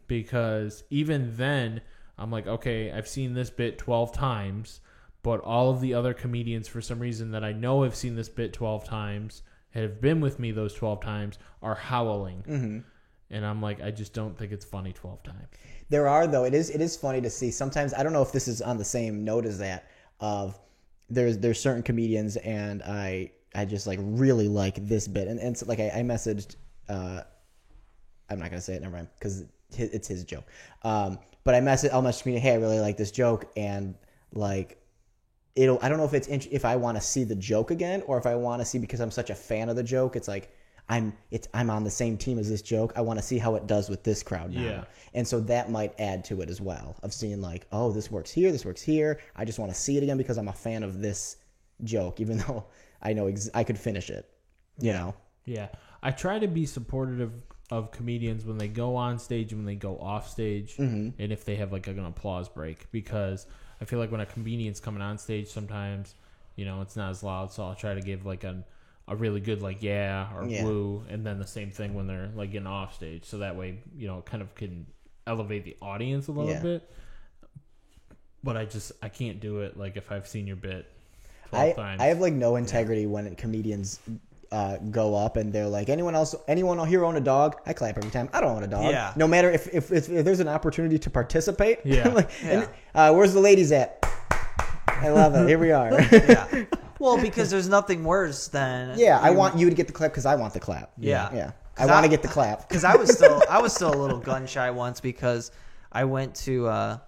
because even then I'm like, okay, I've seen this bit 12 times, but all of the other comedians for some reason that I know have seen this bit 12 times, have been with me those 12 times, are howling. And I'm like, I just don't think it's funny 12 times. There are, though. It is funny to see. Sometimes, I don't know if this is on the same note as that, of there's certain comedians and I just like really like this bit. And so, like I messaged, I'm not going to say it, never mind, because it's his joke. But I'll message me, hey, I really like this joke. And like, I don't know if if I want to see the joke again or if I want to see, because I'm such a fan of the joke, it's like, I'm on the same team as this joke. I want to see how it does with this crowd now. Yeah. And so that might add to it as well, of seeing like, oh, this works here, this works here. I just want to see it again because I'm a fan of this joke, even though I know I could finish it, you know? Yeah. I try to be supportive of comedians when they go on stage and when they go off stage, and if they have like an applause break, because I feel like when a comedian's coming on stage sometimes, it's not as loud. So I'll try to give like a really good like or woo, and then the same thing when they're like getting off stage, so that way it kind of can elevate the audience a little bit. But I can't do it like if I've seen your bit 12 times. I have like no integrity when comedians go up and they're like, anyone here own a dog? I clap every time. I don't own a dog. Yeah. No matter if there's an opportunity to participate. Yeah. And, where's the ladies at? I love it. Here we are. Yeah. Well, because there's nothing worse than I want you to get the clap because I want the clap. Yeah. I want to get the clap because I was still a little gun shy once because I went to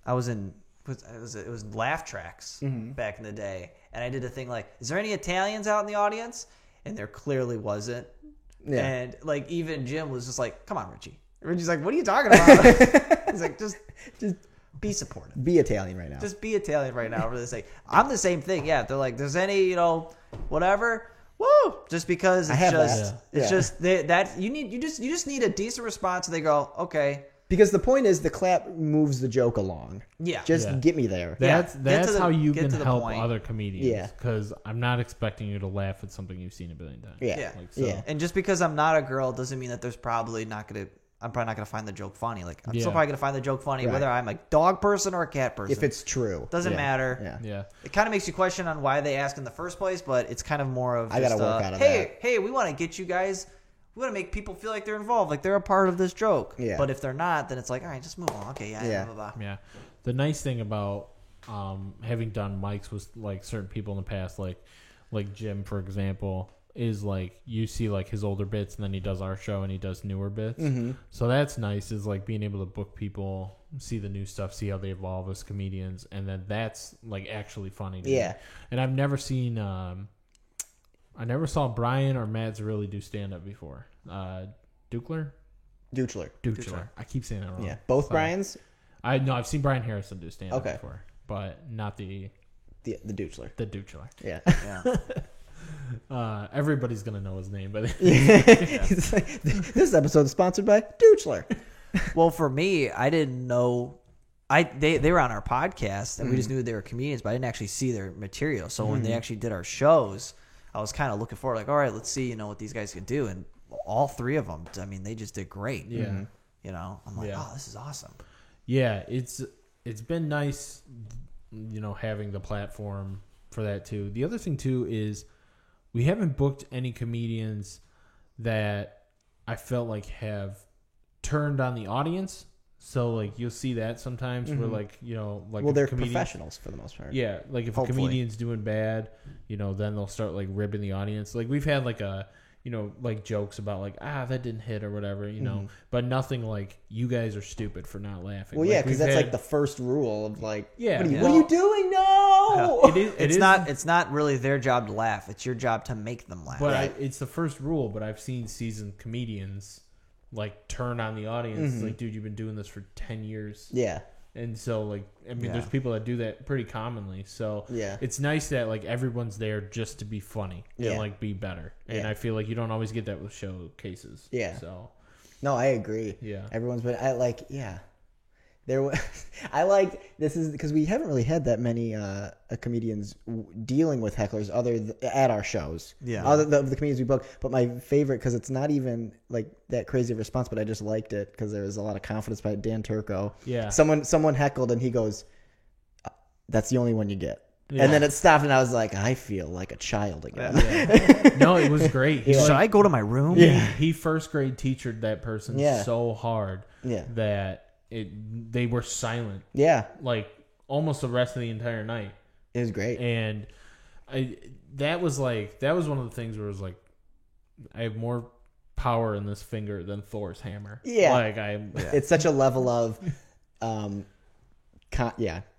it was Laugh Tracks back in the day, and I did a thing like, is there any Italians out in the audience? And there clearly wasn't. Yeah. And like even Jim was just like, come on, Richie. Richie's like, what are you talking about? He's like, just be supportive. Be Italian right now. Just be Italian right now for the sake. I'm the same thing. Yeah, they're like, there's any, whatever. Woo! Just because I it's have just, that. it's Yeah. just that you just need a decent response. And they go, okay, Because the point is, the clap moves the joke along. yeah, Just Yeah. get me there. That's get to the- how you get can to the help point. other comedians. Yeah. Because I'm not expecting you to laugh at something you've seen a billion times. Yeah. Yeah. Like, so, Yeah. And just because I'm not a girl doesn't mean that I'm probably not gonna find the joke funny. Like I'm still Yeah. probably gonna find the joke funny, Right. whether I'm a dog person or a cat person. If it's true. Doesn't Yeah. matter. Yeah. Yeah. It kind of makes you question on why they ask in the first place, but it's kind of more of I just, gotta work out of hey, we want to get you guys. We want to make people feel like they're involved, like they're a part of this joke. Yeah. But if they're not, then it's like, all right, just move on. Okay, Yeah. blah, blah, blah. Yeah. The nice thing about having done mics with like certain people in the past, like Jim, for example, is like you see like his older bits and then he does our show and he does newer bits. Mm-hmm. So that's nice, is like being able to book people, see the new stuff, see how they evolve as comedians, and then that's like actually funny to me. Yeah. And I've never seen I never saw Brian or Matt Zerilli do stand up before. Duchler? Duchler. Duchler. I keep saying that wrong. Yeah. Both Sorry. Brian's? I've seen Brian Harrison do stand up Okay. before, but not the The Duchler. Duchler. Yeah. Yeah. Everybody's gonna know his name, but It's like, this episode is sponsored by Duchler. Well, for me, I didn't know. They were on our podcast, and we just knew they were comedians, but I didn't actually see their material. So when they actually did our shows, I was kind of looking forward, like, all right, let's see, what these guys can do. And all three of them, I mean, they just did great. yeah. I'm like, Yeah. oh, this is awesome. Yeah, it's been nice, having the platform for that too. The other thing too is we haven't booked any comedians that I felt like have turned on the audience. So like you'll see that sometimes where like like Well, if they're a comedian- professionals for the most part. Yeah, like if Hopefully. a comedian's doing bad, then they'll start like ribbing the audience. Like we've had like a like jokes about like that didn't hit or whatever, but nothing like you guys are stupid for not laughing. Well, Like, yeah, because we've that's had- like the first rule of like, Yeah, what well- are you doing? No. It is. It's not really their job to laugh. It's your job to make them laugh. But it's the first rule. But I've seen seasoned comedians like turn on the audience. It's like, dude, you've been doing this for 10 years. Yeah. And so, like, I mean, Yeah. there's people that do that pretty commonly. So Yeah. it's nice that like everyone's there just to be funny Yeah. and like be better. And Yeah. I feel like you don't always get that with showcases. Yeah. So No, I agree. Yeah. Everyone's been. There was. I like this is because we haven't really had that many comedians dealing with hecklers at our shows. Yeah. Other the comedians we book, but my favorite because it's not even like that crazy of response, but I just liked it because there was a lot of confidence by Dan Turco. Yeah. Someone heckled and he goes, "That's the only one you get." Yeah. And then it stopped, and I was like, I feel like a child again. no, it was great. He, Should like, I go to my room? he first grade teachered that person Yeah. so hard Yeah. that they were silent Yeah, like almost the rest of the entire night. it was great. And that was one of the things where it was like, I have more power in this finger than Thor's hammer. Yeah. Like It's such a level of,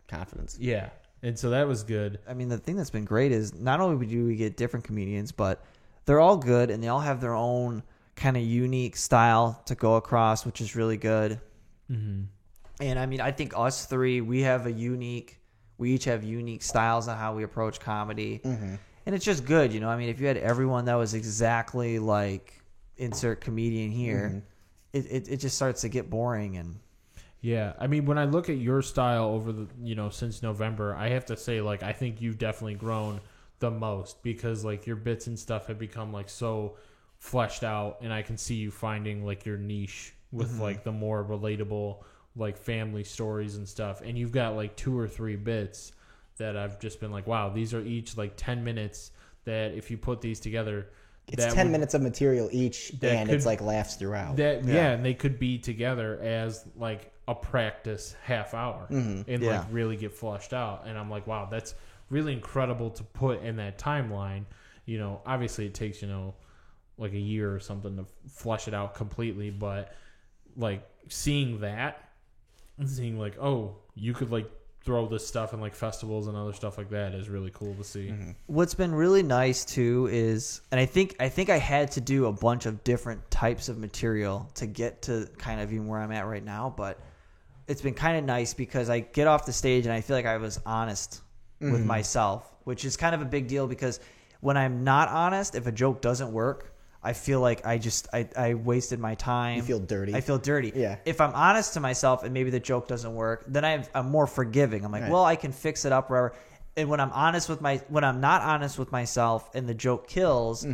confidence. yeah. And so that was good. I mean, the thing that's been great is not only do we get different comedians, but they're all good and they all have their own kind of unique style to go across, which is really good. Mm-hmm. And I mean, I think us three, we each have unique styles on how we approach comedy. Mm-hmm. And it's just good, I mean, if you had everyone that was exactly like insert comedian here, it just starts to get boring. And Yeah, I mean, when I look at your style over the, since November, I have to say, like, I think you've definitely grown the most because, like, your bits and stuff have become, like, so fleshed out, and I can see you finding, like, your niche with, like, the more relatable, like, family stories and stuff, and you've got, like, 2 or 3 bits that I've just been like, wow, these are each, like, 10 minutes that if you put these together... It's 10 minutes of material each, and it's like laughs throughout. And they could be together as like a practice half hour and like really get flushed out. And I'm like, wow, that's really incredible to put in that timeline. Obviously it takes, like a year or something to flush it out completely, but like seeing that and seeing like, oh, you could like throw this stuff in like festivals and other stuff like that is really cool to see. what's been really nice too is, and I think I had to do a bunch of different types of material to get to kind of even where I'm at right now, but it's been kind of nice because I get off the stage and I feel like I was honest with myself, which is kind of a big deal because when I'm not honest, if a joke doesn't work, I feel like I wasted my time. You feel dirty. I feel dirty. Yeah. If I'm honest to myself and maybe the joke doesn't work, then I'm more forgiving. I'm like, Right. well, I can fix it up wherever. And when I'm not honest with myself and the joke kills,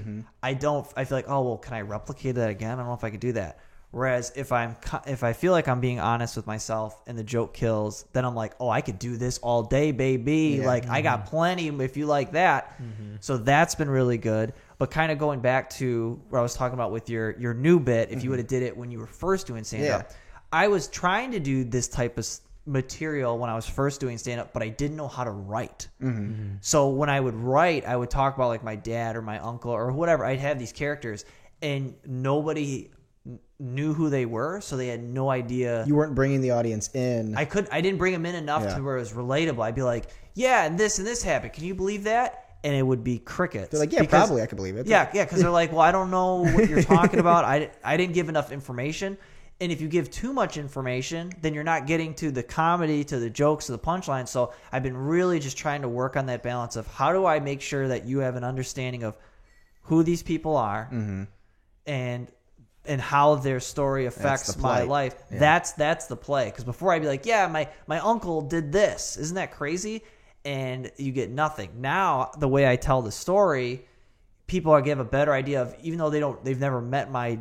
I feel like, oh, well, can I replicate that again? I don't know if I could do that. Whereas if I feel like I'm being honest with myself and the joke kills, then I'm like, oh, I could do this all day, baby. Yeah. Like I got plenty if you like that. So that's been really good. But kind of going back to what I was talking about with your new bit, if you would have did it when you were first doing stand-up, I was trying to do this type of material when I was first doing stand-up, but I didn't know how to write. So when I would write, I would talk about like my dad or my uncle or whatever. I'd have these characters and nobody knew who they were, so they had no idea. You weren't bringing the audience in. I didn't bring them in enough to where it was relatable. I'd be like, yeah, and this happened. Can you believe that? And it would be crickets. They're like, yeah, probably I could believe it. Yeah, because they're like, well, I don't know what you're talking about. I didn't give enough information. And if you give too much information, then you're not getting to the comedy, to the jokes, to the punchline. So I've been really just trying to work on that balance of how do I make sure that you have an understanding of who these people are and how their story affects the my play. life. Yeah. That's the play. Because before I'd be like, yeah, my uncle did this. Isn't that crazy? And you get nothing. Now, the way I tell the story, people are give a better idea of, even though they've never met my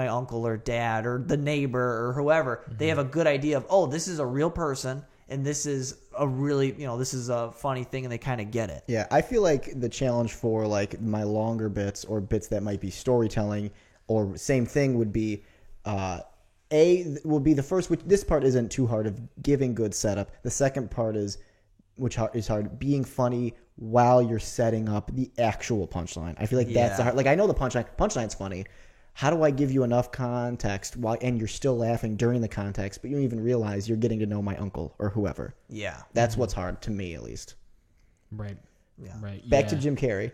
uncle or dad or the neighbor or whoever, they have a good idea of, oh, this is a real person and this is a really, this is a funny thing, and they kind of get it. Yeah, I feel like the challenge for like my longer bits or bits that might be storytelling or same thing would be will be the first, which this part isn't too hard of giving good setup. The second part is hard, being funny while you're setting up the actual punchline. I feel like that's the hard. Like I know the punchline's funny. How do I give you enough context and you're still laughing during the context, but you don't even realize you're getting to know my uncle or whoever? Yeah, That's what's hard to me, at least. Right. Yeah. Right. Back to Jim Carrey.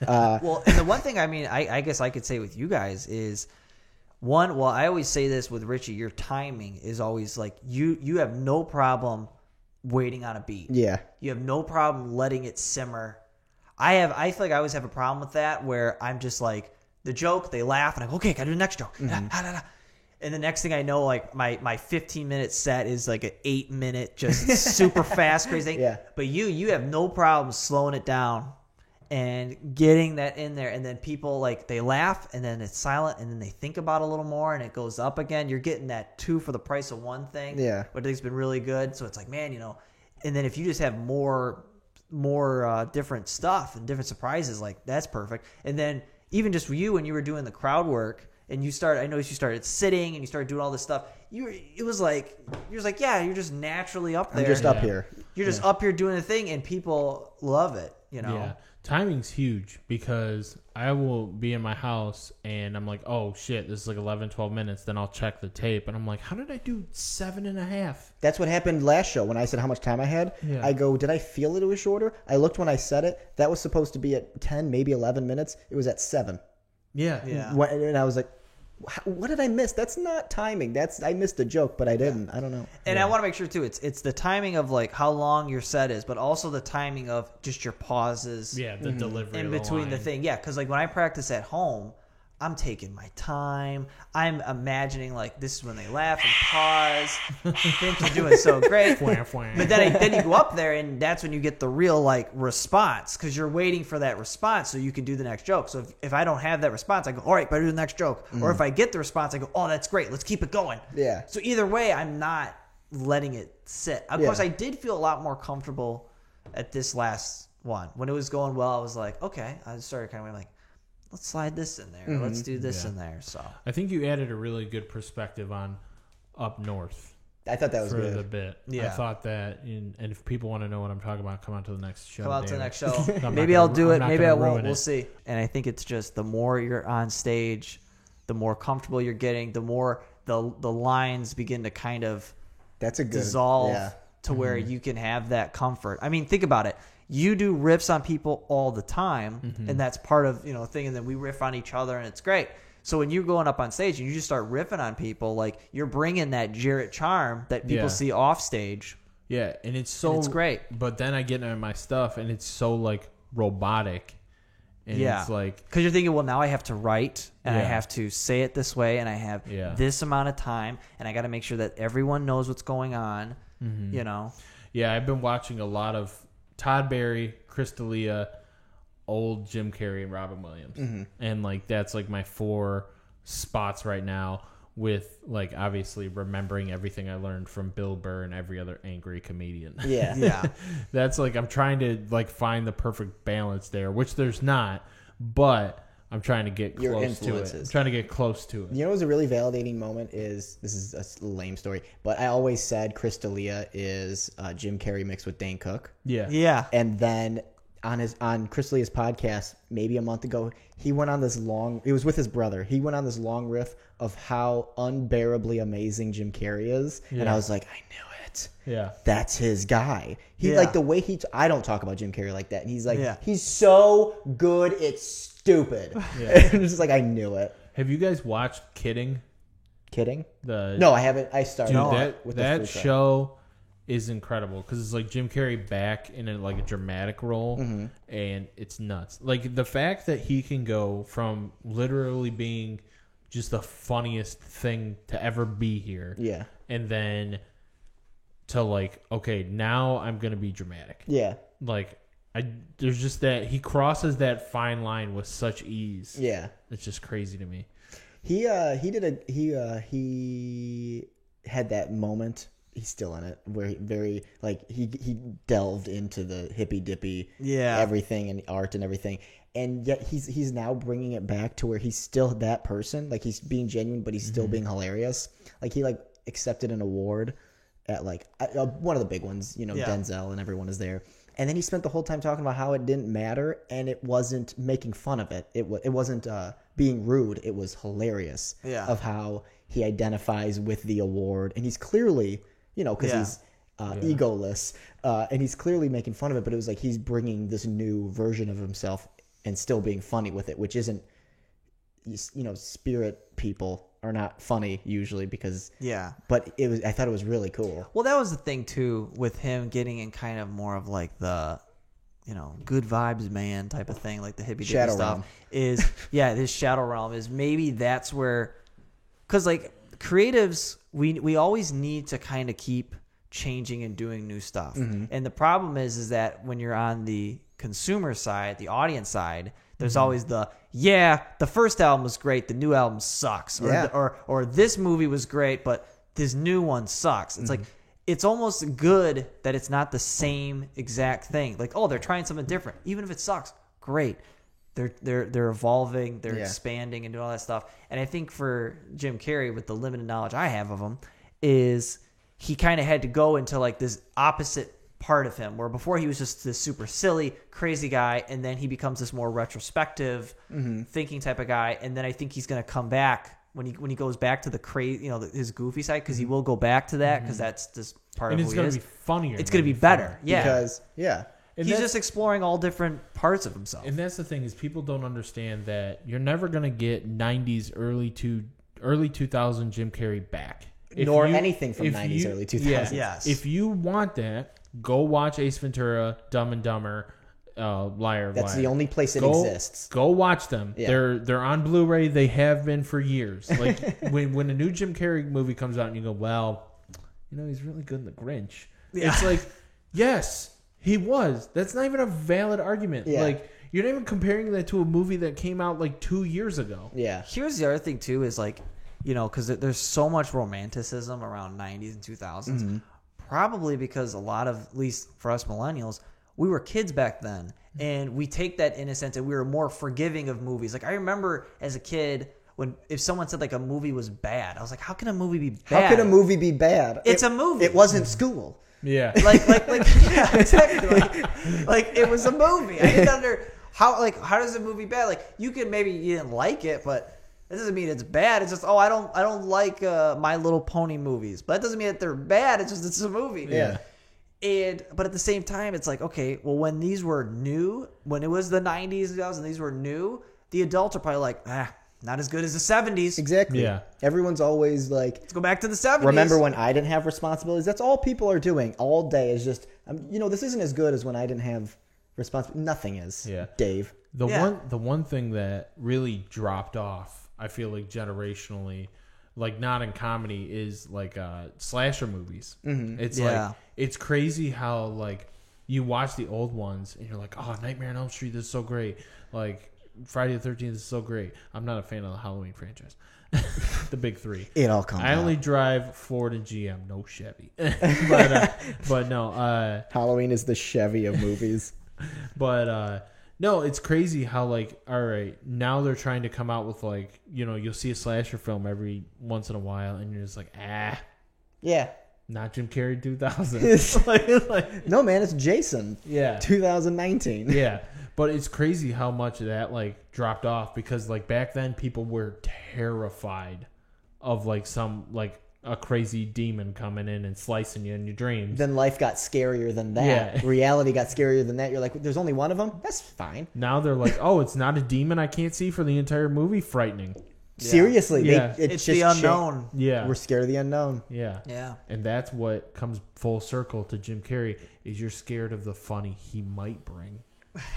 Well, and the one thing, I guess I could say with you guys is I always say this with Richie, your timing is always like you have no problem waiting on a beat. Yeah. You have no problem letting it simmer. I feel like I always have a problem with that where I'm just like, the joke, they laugh, and I go, okay, gotta do the next joke. And the next thing I know, like my 15-minute set is like an 8-minute, just super fast, crazy thing. Yeah. But you have no problem slowing it down and getting that in there. And then people, like, they laugh, and then it's silent, and then they think about it a little more, and it goes up again. You're getting that 2 for the price of 1 thing. Yeah. But it's been really good. So it's like, man, and then if you just have more different stuff and different surprises, like, that's perfect. And then even just you, when you were doing the crowd work, and I noticed you started sitting and you started doing all this stuff. You're just like, yeah, you're just naturally up there. I'm just up here. You're just up here doing the thing, and people love it. Yeah. Timing's huge because I will be in my house and I'm like, oh shit, this is like 11, 12 minutes. Then I'll check the tape and I'm like, how did I do 7.5? That's what happened last show when I said how much time I had. Yeah. I go, did I feel it was shorter? I looked when I said it. That was supposed to be at 10, maybe 11 minutes. It was at 7. Yeah. And I was like, what did I miss? That's not timing. I missed a joke, but I didn't. I don't know. And I want to make sure too, it's the timing of like how long your set is, but also the timing of just your pauses. Yeah, the delivery in of between the line. thing. Yeah, because like when I practice at home, I'm taking my time. I'm imagining like this is when they laugh and pause. Think you're doing so great. But then you go up there and that's when you get the real like response because you're waiting for that response so you can do the next joke. So if I don't have that response, I go, all right, better do the next joke. Or if I get the response, I go, oh, that's great. Let's keep it going. Yeah. So either way, I'm not letting it sit. Of course, I did feel a lot more comfortable at this last one. When it was going well, I was like, okay. I started kind of like, let's slide this in there. Let's do this in there. So I think you added a really good perspective on up north I thought that was for good. the bit. Yeah. I thought that, and if people want to know what I'm talking about, come out to the next show. come out to the David. next show. I'm Maybe not I'll gonna- do I'm it. not Maybe gonna I won't. ruin We'll it. see. And I think it's just the more you're on stage, the more comfortable you're getting, the more the lines begin to kind of That's a good dissolve Yeah. to where you can have that comfort. I mean, think about it. You do riffs on people all the time, and that's part of thing. And then we riff on each other, and it's great. So when you're going up on stage and you just start riffing on people, like you're bringing that Jarrett charm that people Yeah. see off stage. Yeah, and it's so And it's great. But then I get into my stuff, and it's so like robotic, and Yeah. it's like Because you're thinking, well, now I have to write and I Yeah. have to say it this way and I have Yeah. this amount of time and I got to make sure that everyone knows what's going on, you know? yeah. I've been watching a lot of Todd Barry, Chris D'Elia, old Jim Carrey, and Robin Williams, and like that's like my 4 spots right now. With like obviously remembering everything I learned from Bill Burr and every other angry comedian. Yeah. Yeah. That's like I'm trying to like find the perfect balance there, which there's not, but I'm trying to get Your close to it. influences. I'm trying to get close to it. You know, what was a really validating moment is this is a lame story, but I always said Chris D'Elia is Jim Carrey mixed with Dane Cook. Yeah. Yeah. And then on Chris D'Elia's podcast, maybe a month ago, he went on this long. It was with his brother. He went on this long riff of how unbearably amazing Jim Carrey is, and Yeah. I was like, I knew it. Yeah. That's his guy. He Yeah. like the way I don't talk about Jim Carrey like that, and he's like, Yeah. he's so good, it's stupid. Yeah. And it's just like I knew it. Have you guys watched Kidding? Kidding? The No, I haven't. I started dude, off that with the that free trial. show is incredible because it's like Jim Carrey back in like a dramatic role, Mm-hmm. and it's nuts. Like the fact that he can go from literally being just the funniest thing to ever be here, Yeah. and then to like, okay, now I'm gonna be dramatic. Yeah. Like there's just that he crosses that fine line with such ease. Yeah. It's just crazy to me. He had that moment. He's still in it where he delved into the hippy dippy Yeah. everything and art and everything, and yet he's now bringing it back to where he's still that person. Like he's being genuine, but he's still being hilarious. Like he like accepted an award at like one of the big ones, you know, Yeah. Denzel, and everyone is there. And then he spent the whole time talking about how it didn't matter, and it wasn't making fun of it. It wasn't being rude. It was hilarious. Yeah. Of how he identifies with the award, and he's clearly, you know, because Yeah. he's egoless, and he's clearly making fun of it. But it was like he's bringing this new version of himself and still being funny with it, which isn't, you know, spirit people are not funny usually because. Yeah. But it was. I thought it was really cool. Well, that was the thing too with him getting in kind of more of like the, you know, good vibes man type of thing, like the hippie dippy Shadow stuff. realm. Is this shadow realm is maybe that's where, because like creatives, we always need to kind of keep changing and doing new stuff. And the problem is that when you're on the consumer side, the audience side, there's always the first album was great, the new album sucks, or Yeah. or this movie was great, but this new one sucks. It's like it's almost good that it's not the same exact thing. Like, oh, they're trying something different, even if it sucks. Great, they're evolving, they're Yeah. expanding, and doing all that stuff. And I think for Jim Carrey, with the limited knowledge I have of him, is he kind of had to go into like this opposite part of him, where before he was just this super silly, crazy guy, and then he becomes this more retrospective, thinking type of guy. And then I think he's going to come back when he goes back to the crazy, you know, his goofy side, because he will go back to that because that's just part And of it's who he going to is. be funnier. It's than going to be before. better, yeah. Because And He's that's- just exploring all different parts of himself. And that's the thing is people don't understand that you're never going to get 90s early 2000 Jim Carrey back. Nor anything from 90s, early 2000s. Yes. If you want that, go watch Ace Ventura, Dumb and Dumber, Liar of That's Liar. the only place it Go- exists. Go watch them. Yeah. They're on Blu-ray. They have been for years. Like when a new Jim Carrey movie comes out and you go, well, you know, he's really good in The Grinch. Yeah. It's like, yes, he was. That's not even a valid argument. Yeah. Like you're not even comparing that to a movie that came out like 2 years ago. Yeah. Here's the other thing too is like, you know, because there's so much romanticism around 90s and 2000s, probably because a lot of, at least for us millennials, we were kids back then, and we take that innocence and we were more forgiving of movies. Like I remember as a kid when if someone said like a movie was bad, I was like, how can a movie be bad? How could a movie be bad? It's a movie. It wasn't school. Yeah. like yeah, exactly. Like it was a movie. I didn't how does a movie bad? Like you didn't like it, but that doesn't mean it's bad. It's just I don't like My Little Pony movies, but that doesn't mean that they're bad. It's just it's a movie. Yeah. But at the same time, it's like, okay, well, when these were new, when it was the 90s and 2000s, these were new, the adults are probably like, not as good as the 70s. Exactly. Yeah. Everyone's always like, Let's go back to the 70s. remember when I didn't have responsibilities? That's all people are doing all day is just, this isn't as good as when I didn't have responsibility. Nothing is. Yeah. Dave. The Yeah. one thing that really dropped off, I feel like generationally, like not in comedy, is like slasher movies. Mm-hmm. It's Yeah. like it's crazy how like you watch the old ones and you're like, oh, Nightmare on Elm Street is so great. Like Friday the 13th is so great. I'm not a fan of the Halloween franchise. The big three. It all comes I only out. drive Ford and GM, no Chevy. but no. Halloween is the Chevy of movies. But no, it's crazy how like, all right, now they're trying to come out with like, you'll see a slasher film every once in a while and you're just like, Yeah. not Jim Carrey 2000. like, No, man, it's Jason. yeah. 2019. Yeah. But it's crazy how much that like dropped off because like back then people were terrified of like some like a crazy demon coming in and slicing you in your dreams. Then life got scarier than that. Yeah. Reality got scarier than that. You're like, there's only one of them? That's fine. Now they're like, oh, it's not a demon I can't see for the entire movie. Frightening. Seriously. Yeah. It's just the unknown. Yeah. We're scared of the unknown. Yeah. Yeah. And that's what comes full circle to Jim Carrey is you're scared of the funny he might bring.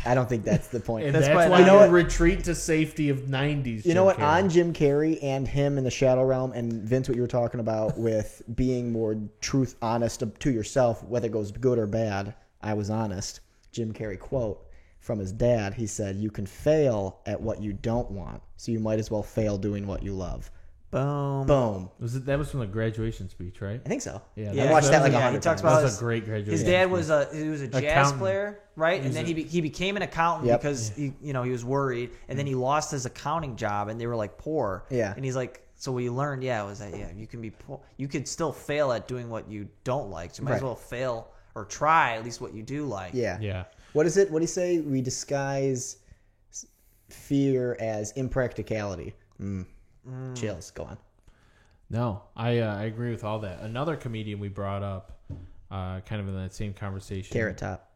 I don't think that's the point. And That's that's, why- why you know you what? retreat to safety of 90s. You know Jim what? Carrey. On Jim Carrey and him in the Shadow Realm, and Vince, what you were talking about with being more truth honest to yourself, whether it goes good or bad. I was honest. Jim Carrey quote from his dad. He said, "You can fail at what you don't want, so you might as well fail doing what you love." Boom. Boom. That was from the graduation speech, right? I think so. Yeah, Yeah, I watched that like yeah, 100 he talks times. about That was his- a great graduation. His dad speech. was a jazz Accountant. player, right? And then he became an accountant Yep. because he was worried, and then he lost his accounting job, and they were like poor. Yeah. And he's like, so what he learned, was that you can be poor, you could still fail at doing what you don't like. So you might as Right. well fail or try at least what you do like. Yeah. Yeah. What is it? What do you say? We disguise fear as impracticality. Chills. Go on. No, I agree with all that. Another comedian we brought up, kind of in that same conversation. Carrot Top.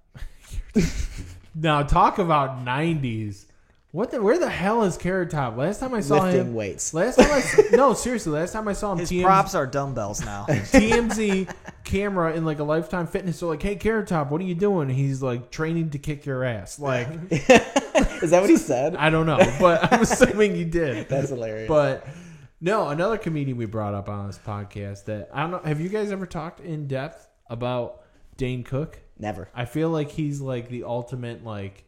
Now talk about 90s. Where the hell is Carrot Top? Last time I saw Lifting him, weights. Last time no, seriously, last time I saw him, His TMZ, props are dumbbells now. TMZ camera in like a Lifetime Fitness. So like, hey, Carrot Top, what are you doing? He's like training to kick your ass. Like, Is that what he said? I don't know, but I'm assuming you did. That's hilarious. But no, another comedian we brought up on this podcast that I don't know. Have you guys ever talked in depth about Dane Cook? Never. I feel like he's like the ultimate like.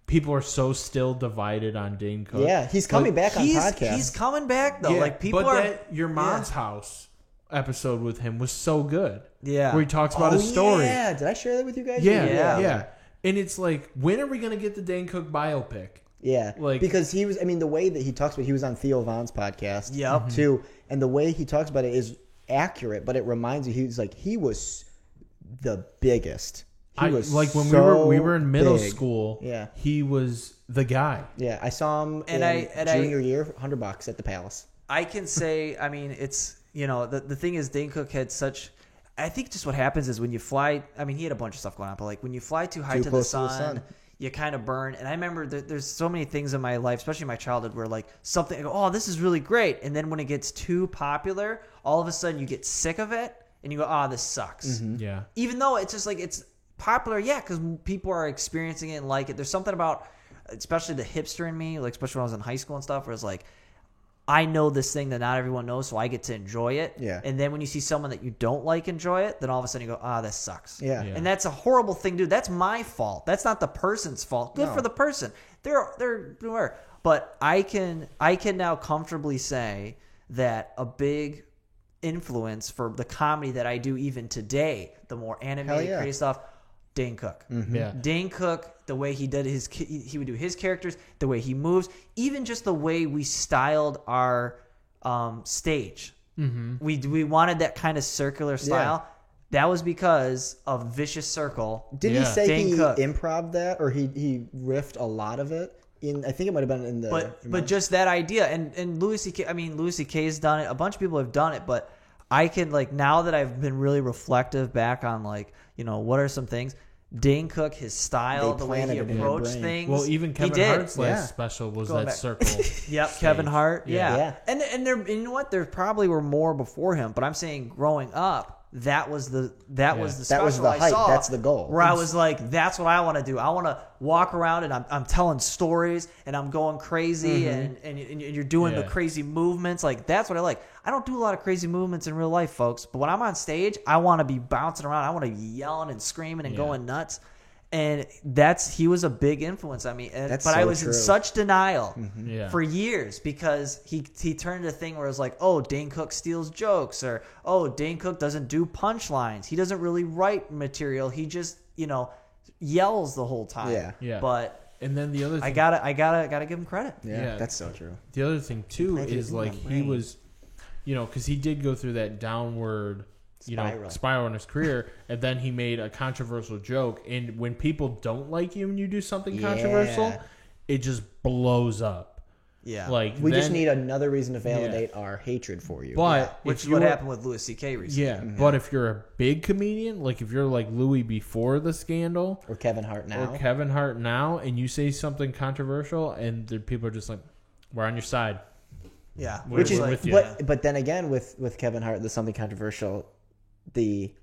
People are so still divided on Dane Cook. Yeah, he's coming back on podcast. He's coming back though. Yeah, Like people but are. that Your Mom's House episode with him was so good. Yeah. Where he talks about his story. Yeah, did I share that with you guys? Yeah, Yeah. And it's like, when are we going to get the Dane Cook biopic? Yeah, Like- because he was. I mean, the way that he talks about, he was on Theo Von's podcast. Yep. Too, and the way he talks about it is accurate, but it reminds you he was the biggest. He was like when so we were in middle big. school. Yeah. he was the guy. Yeah, I saw him And in I- junior year, $100 at the Palace. I can say, I mean, it's, the thing is, Dane Cook had such, I think just what happens is when you fly, I mean, he had a bunch of stuff going on, but like when you fly too high Too to the close to the sun, sun. you kind of burn. And I remember there's so many things in my life, especially my childhood, where like something, I go, oh, this is really great. And then when it gets too popular, all of a sudden you get sick of it and you go, oh, this sucks. Yeah, Even though it's just like, it's popular, because people are experiencing it and like it. There's something about, especially the hipster in me, like especially when I was in high school and stuff, where it's like, I know this thing that not everyone knows, so I get to enjoy it. Yeah. And then when you see someone that you don't like enjoy it, then all of a sudden you go, ah, this sucks. Yeah. Yeah. And that's a horrible thing, dude. That's my fault. That's not the person's fault. Good No. for the person. They're but I can now comfortably say that a big influence for the comedy that I do even today, the more animated, yeah. creative stuff, Dane Cook. yeah. Dane Cook, the way he did he would do his characters, the way he moves, even just the way we styled our stage. Mm-hmm. We wanted that kind of circular style. That was because of Vicious Circle. Did he Yeah. say Dane he Cook. improv that, or he riffed a lot of it? I think it might have been in the. But just that idea, and Louis C.K. I mean, Louis C.K.'s done it. A bunch of people have done it, but I can, like, now that I've been really reflective back on, like, what are some things? Dane Cook, his style, They the way he planted it in your approached brain. things. Well, even he Kevin did. Hart's last Yeah. special was Going that back. circle. Yep, stage. Kevin Hart. Yeah. Yeah. And there, you know what? There probably were more before him, but I'm saying growing up, that was the special That was the I hype. saw, That's the goal. Where I was like, that's what I want to do. I want to walk around and I'm telling stories and I'm going crazy and you're doing the Yeah. crazy movements. Like that's what I like. I don't do a lot of crazy movements in real life, folks. But when I'm on stage, I want to be bouncing around. I want to be yelling and screaming and Yeah. going nuts. And he was a big influence on me. That's but I so was in true. such denial Yeah. for years because he turned a thing where it was like, oh, Dane Cook steals jokes, or oh, Dane Cook doesn't do punchlines. He doesn't really write material. He just yells the whole time. Yeah. Yeah. But And then the other thing, I gotta give him credit. Yeah, that's so true. the other thing too Planted is in like my he brain. was, because he did go through that downward spiral in his career, and then he made a controversial joke, and when people don't like you and you do something controversial, Yeah. it just blows up. Yeah. Like We just then- need another reason to validate our hatred for you. but which if is what you're- happened with Louis C.K. recently. Yeah, but if you're a big comedian, like if you're like Louis before the scandal, or Kevin Hart now. or Kevin Hart now, and you say something controversial, and the people are just like, "We're on your side." Yeah. Which is, We're with you. but then again, with Kevin Hart, there's something controversial.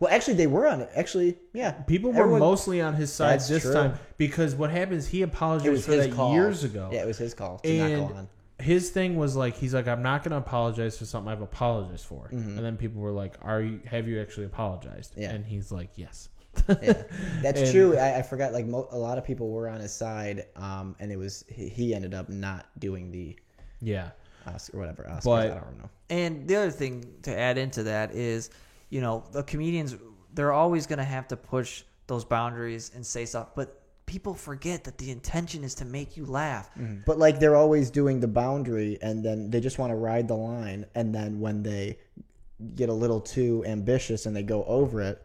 Actually, they were on it. Actually, yeah, People were Everyone- mostly on his side That's this true. time because what happens? He It apologized was for his that call years ago. Yeah, it was his call to not and go on. his thing was like, he's like, I'm not going to apologize for something I've apologized for. And then people were like, have you actually apologized? Yeah. And he's like, yes. Yeah, that's And- true. I forgot. Like a lot of people were on his side, and it was he ended up not doing the Yeah. Oscar or whatever. Oscars, But- I don't know. And the other thing to add into that is, the comedians, they're always going to have to push those boundaries and say stuff. But people forget that the intention is to make you laugh. But like they're always doing the boundary, and then they just want to ride the line, and then when they get a little too ambitious and they go over it,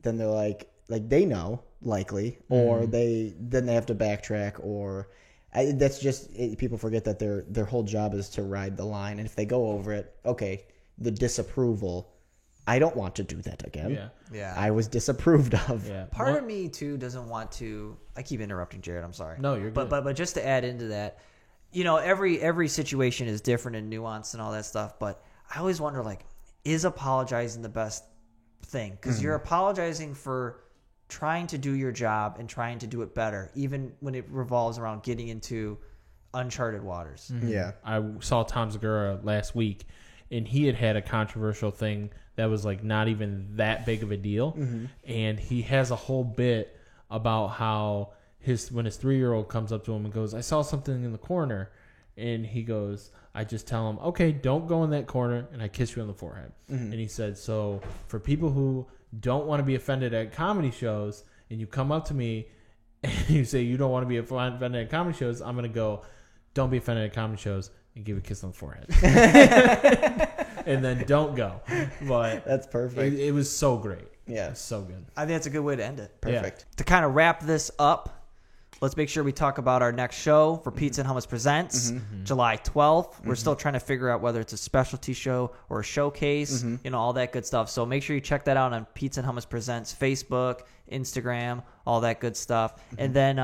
then they're like they know likely, or then they have to backtrack, or that's just people forget that their whole job is to ride the line, and if they go over it, okay, the disapproval. I don't want to do that again. Yeah. Yeah. I was disapproved of. Yeah. Part of me too doesn't want to. I keep interrupting Jared. I'm sorry. No, you're good. But just to add into that, every situation is different and nuanced and all that stuff. But I always wonder, like, is apologizing the best thing? Because you're apologizing for trying to do your job and trying to do it better, even when it revolves around getting into uncharted waters. Yeah. I saw Tom Segura last week, and he had a controversial thing that was like not even that big of a deal. And he has a whole bit about how when his 3-year-old comes up to him and goes, I saw something in the corner. And he goes, I just tell him, okay, don't go in that corner, and I kiss you on the forehead. And he said, so for people who don't want to be offended at comedy shows, and you come up to me and you say you don't want to be offended at comedy shows, I'm going to go, don't be offended at comedy shows, and give a kiss on the forehead. And then don't go. But That's perfect. it was so great. Yeah. It was so good. I think that's a good way to end it. Perfect. To kind of wrap this up, let's make sure we talk about our next show for Pizza and Hummus Presents, July 12th. We're still trying to figure out whether it's a specialty show or a showcase, all that good stuff. So make sure you check that out on Pizza and Hummus Presents Facebook, Instagram, all that good stuff. And then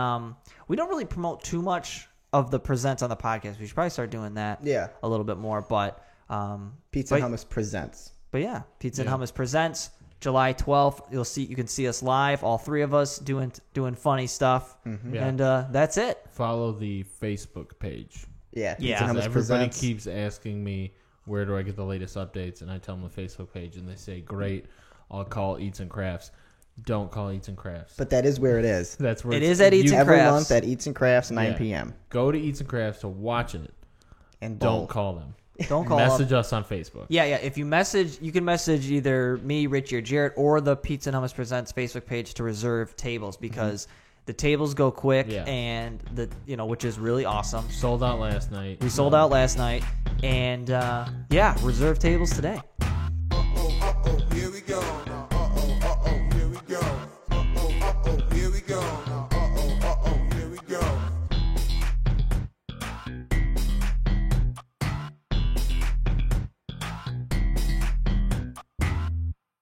we don't really promote too much of the presents on the podcast. We should probably start doing that a little bit more. But Pizza and Hummus presents. But yeah, Pizza and Hummus Presents, July 12th. You can see us live, all three of us doing funny stuff, Yeah. and that's it. Follow the Facebook page. Yeah. Pizza Yeah. and Hummus Everybody presents. keeps asking me, where do I get the latest updates? And I tell them the Facebook page, and they say, great, I'll call Eats and Crafts. Don't call Eats and Crafts. But that is where it is. That's where It it's- is at Eats and Every Crafts. month at Eats and Crafts, 9 Yeah. p.m. Go to Eats and Crafts to watch it. And Don't call them. Don't call Message them. us on Facebook. Yeah. If you can message either me, Richie, or Jarrett, or the Pizza and Hummus Presents Facebook page to reserve tables because the tables go quick, Yeah. and which is really awesome. Sold out last night. We sold out last night, and reserve tables today.